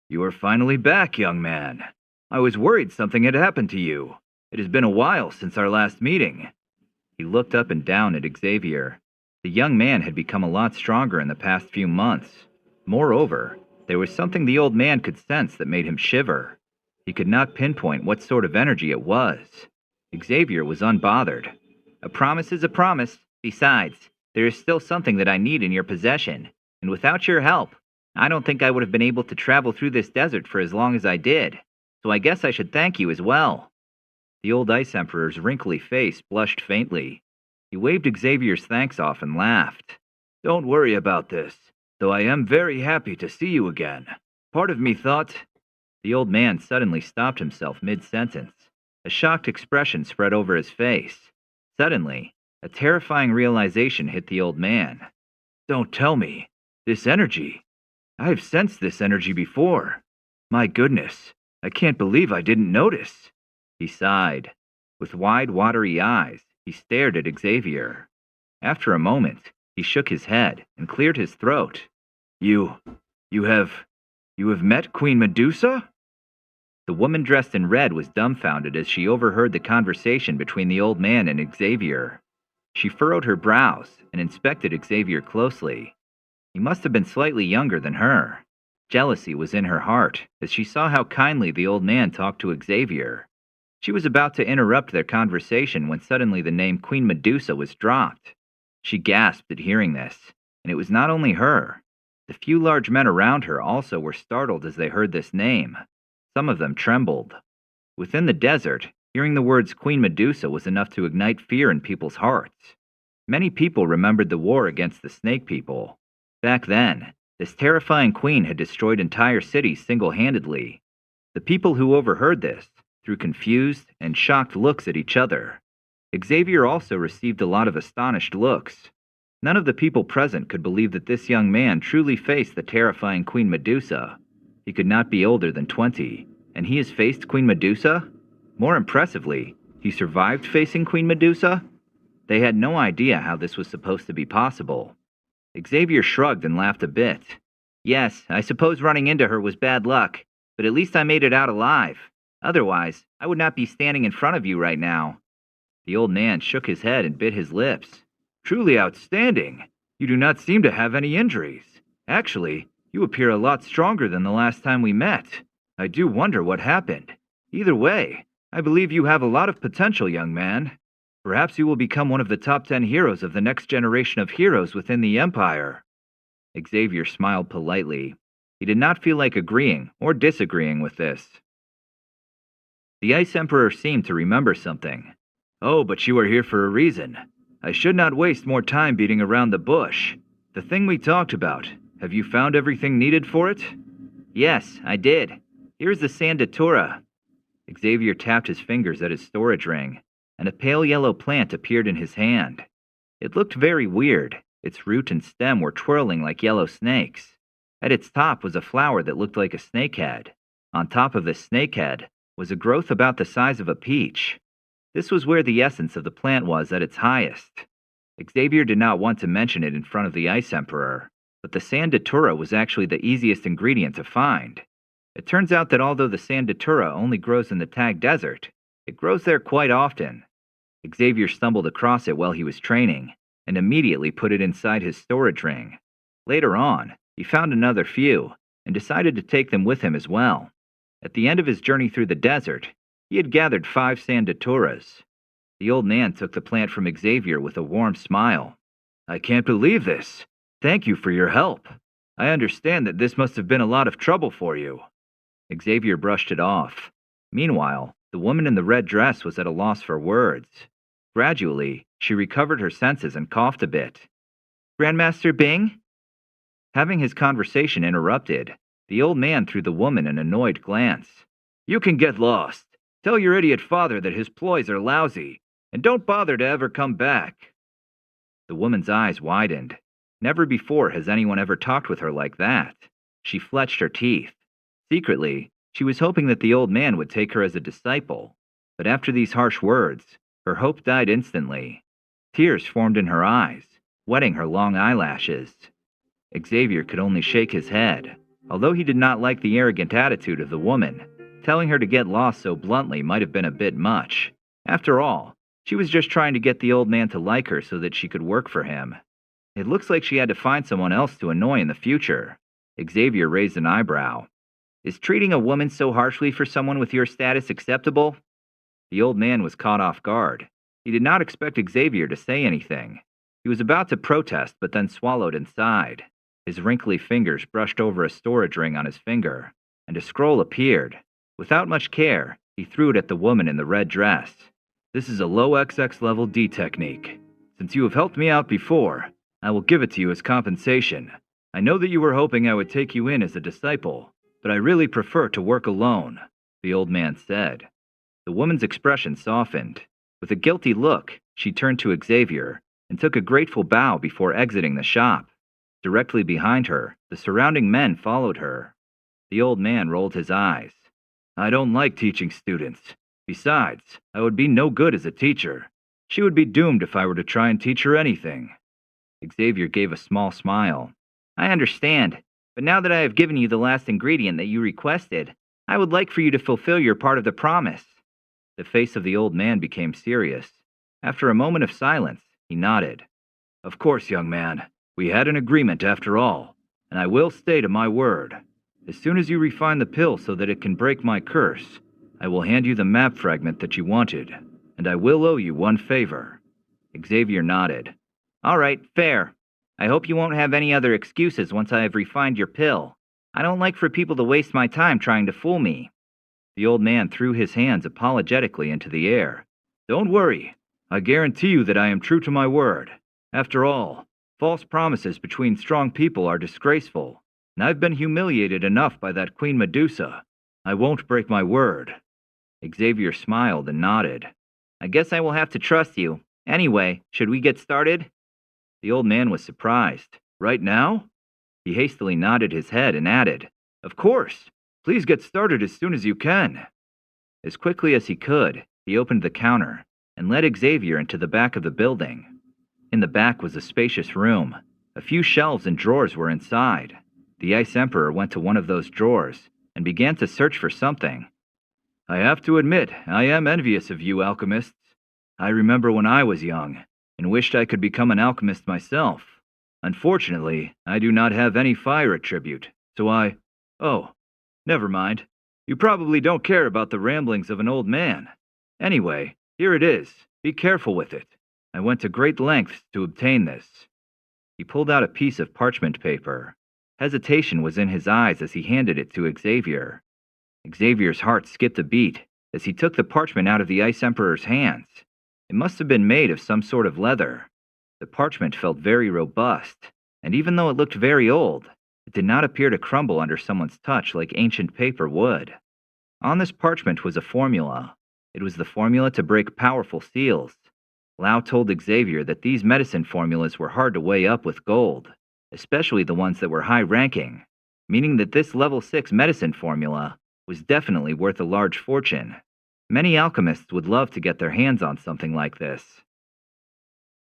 "You are finally back, young man. I was worried something had happened to you. It has been a while since our last meeting." He looked up and down at Xavier. The young man had become a lot stronger in the past few months. Moreover, there was something the old man could sense that made him shiver. He could not pinpoint what sort of energy it was. Xavier was unbothered. "A promise is a promise. Besides, there is still something that I need in your possession, and without your help, I don't think I would have been able to travel through this desert for as long as I did, so I guess I should thank you as well." The old Ice Emperor's wrinkly face blushed faintly. He waved Xavier's thanks off and laughed. "Don't worry about this, though I am very happy to see you again. Part of me thought—" The old man suddenly stopped himself mid-sentence. A shocked expression spread over his face. Suddenly, a terrifying realization hit the old man. "Don't tell me. This energy. I have sensed this energy before. My goodness, I can't believe I didn't notice." He sighed. With wide, watery eyes, he stared at Xavier. After a moment, he shook his head and cleared his throat. You have met Queen Medusa?" The woman dressed in red was dumbfounded as she overheard the conversation between the old man and Xavier. She furrowed her brows and inspected Xavier closely. He must have been slightly younger than her. Jealousy was in her heart as she saw how kindly the old man talked to Xavier. She was about to interrupt their conversation when suddenly the name Queen Medusa was dropped. She gasped at hearing this, and it was not only her. The few large men around her also were startled as they heard this name. Some of them trembled. Within the desert, hearing the words Queen Medusa was enough to ignite fear in people's hearts. Many people remembered the war against the Snake People. Back then, this terrifying queen had destroyed entire cities single-handedly. The people who overheard this threw confused and shocked looks at each other. Xavier also received a lot of astonished looks. None of the people present could believe that this young man truly faced the terrifying Queen Medusa. He could not be older than 20, and he has faced Queen Medusa? More impressively, he survived facing Queen Medusa? They had no idea how this was supposed to be possible. Xavier shrugged and laughed a bit. Yes, I suppose running into her was bad luck, but at least I made it out alive. Otherwise, I would not be standing in front of you right now. The old man shook his head and bit his lips. Truly outstanding. You do not seem to have any injuries. Actually, you appear a lot stronger than the last time we met. I do wonder what happened. Either way, I believe you have a lot of potential, young man. Perhaps you will become one of the top 10 heroes of the next generation of heroes within the Empire. Xavier smiled politely. He did not feel like agreeing or disagreeing with this. The Ice Emperor seemed to remember something. Oh, but you are here for a reason. I should not waste more time beating around the bush. The thing we talked about, have you found everything needed for it? Yes, I did. Here's the Sandatura. Xavier tapped his fingers at his storage ring, and a pale yellow plant appeared in his hand. It looked very weird. Its root and stem were twirling like yellow snakes. At its top was a flower that looked like a snakehead. On top of this snakehead was a growth about the size of a peach. This was where the essence of the plant was at its highest. Xavier did not want to mention it in front of the Ice Emperor, but the Sandatura was actually the easiest ingredient to find. It turns out that although the Sandatura only grows in the Tag Desert, it grows there quite often. Xavier stumbled across it while he was training, and immediately put it inside his storage ring. Later on, he found another few, and decided to take them with him as well. At the end of his journey through the desert, he had gathered 5 Sandaturas. The old man took the plant from Xavier with a warm smile. I can't believe this. Thank you for your help. I understand that this must have been a lot of trouble for you. Xavier brushed it off. Meanwhile, the woman in the red dress was at a loss for words. Gradually, she recovered her senses and coughed a bit. Grandmaster Bing? Having his conversation interrupted, the old man threw the woman an annoyed glance. You can get lost. Tell your idiot father that his ploys are lousy, and don't bother to ever come back. The woman's eyes widened. Never before has anyone ever talked with her like that. She fletched her teeth. Secretly, she was hoping that the old man would take her as a disciple, but after these harsh words, her hope died instantly. Tears formed in her eyes, wetting her long eyelashes. Xavier could only shake his head. Although he did not like the arrogant attitude of the woman, telling her to get lost so bluntly might have been a bit much. After all, she was just trying to get the old man to like her so that she could work for him. It looks like she had to find someone else to annoy in the future. Xavier raised an eyebrow. Is treating a woman so harshly for someone with your status acceptable? The old man was caught off guard. He did not expect Xavier to say anything. He was about to protest, but then swallowed and sighed. His wrinkly fingers brushed over a storage ring on his finger, and a scroll appeared. Without much care, he threw it at the woman in the red dress. This is a low XX level D technique. Since you have helped me out before, I will give it to you as compensation. I know that you were hoping I would take you in as a disciple, but I really prefer to work alone, the old man said. The woman's expression softened. With a guilty look, she turned to Xavier and took a grateful bow before exiting the shop. Directly behind her, the surrounding men followed her. The old man rolled his eyes. I don't like teaching students. Besides, I would be no good as a teacher. She would be doomed if I were to try and teach her anything. Xavier gave a small smile. I understand, but now that I have given you the last ingredient that you requested, I would like for you to fulfill your part of the promise. The face of the old man became serious. After a moment of silence, he nodded. Of course, young man. We had an agreement after all, and I will stay to my word. As soon as you refine the pill so that it can break my curse, I will hand you the map fragment that you wanted, and I will owe you one favor." Xavier nodded. "All right, fair. I hope you won't have any other excuses once I have refined your pill. I don't like for people to waste my time trying to fool me." The old man threw his hands apologetically into the air. "Don't worry. I guarantee you that I am true to my word. After all, false promises between strong people are disgraceful, and I've been humiliated enough by that Queen Medusa. I won't break my word." Xavier smiled and nodded. "I guess I will have to trust you. Anyway, should we get started?" The old man was surprised. "Right now?" He hastily nodded his head and added, "Of course. Please get started as soon as you can." As quickly as he could, he opened the counter and led Xavier into the back of the building. In the back was a spacious room. A few shelves and drawers were inside. The Ice Emperor went to one of those drawers and began to search for something. "I have to admit, I am envious of you alchemists. I remember when I was young and wished I could become an alchemist myself. Unfortunately, I do not have any fire attribute, so Oh, never mind. You probably don't care about the ramblings of an old man. Anyway, here it is. Be careful with it. I went to great lengths to obtain this." He pulled out a piece of parchment paper. Hesitation was in his eyes as he handed it to Xavier. Xavier's heart skipped a beat as he took the parchment out of the Ice Emperor's hands. It must have been made of some sort of leather. The parchment felt very robust, and even though it looked very old, it did not appear to crumble under someone's touch like ancient paper would. On this parchment was a formula. It was the formula to break powerful seals. Lau told Xavier that these medicine formulas were hard to weigh up with gold, especially the ones that were high-ranking, meaning that this level 6 medicine formula was definitely worth a large fortune. Many alchemists would love to get their hands on something like this.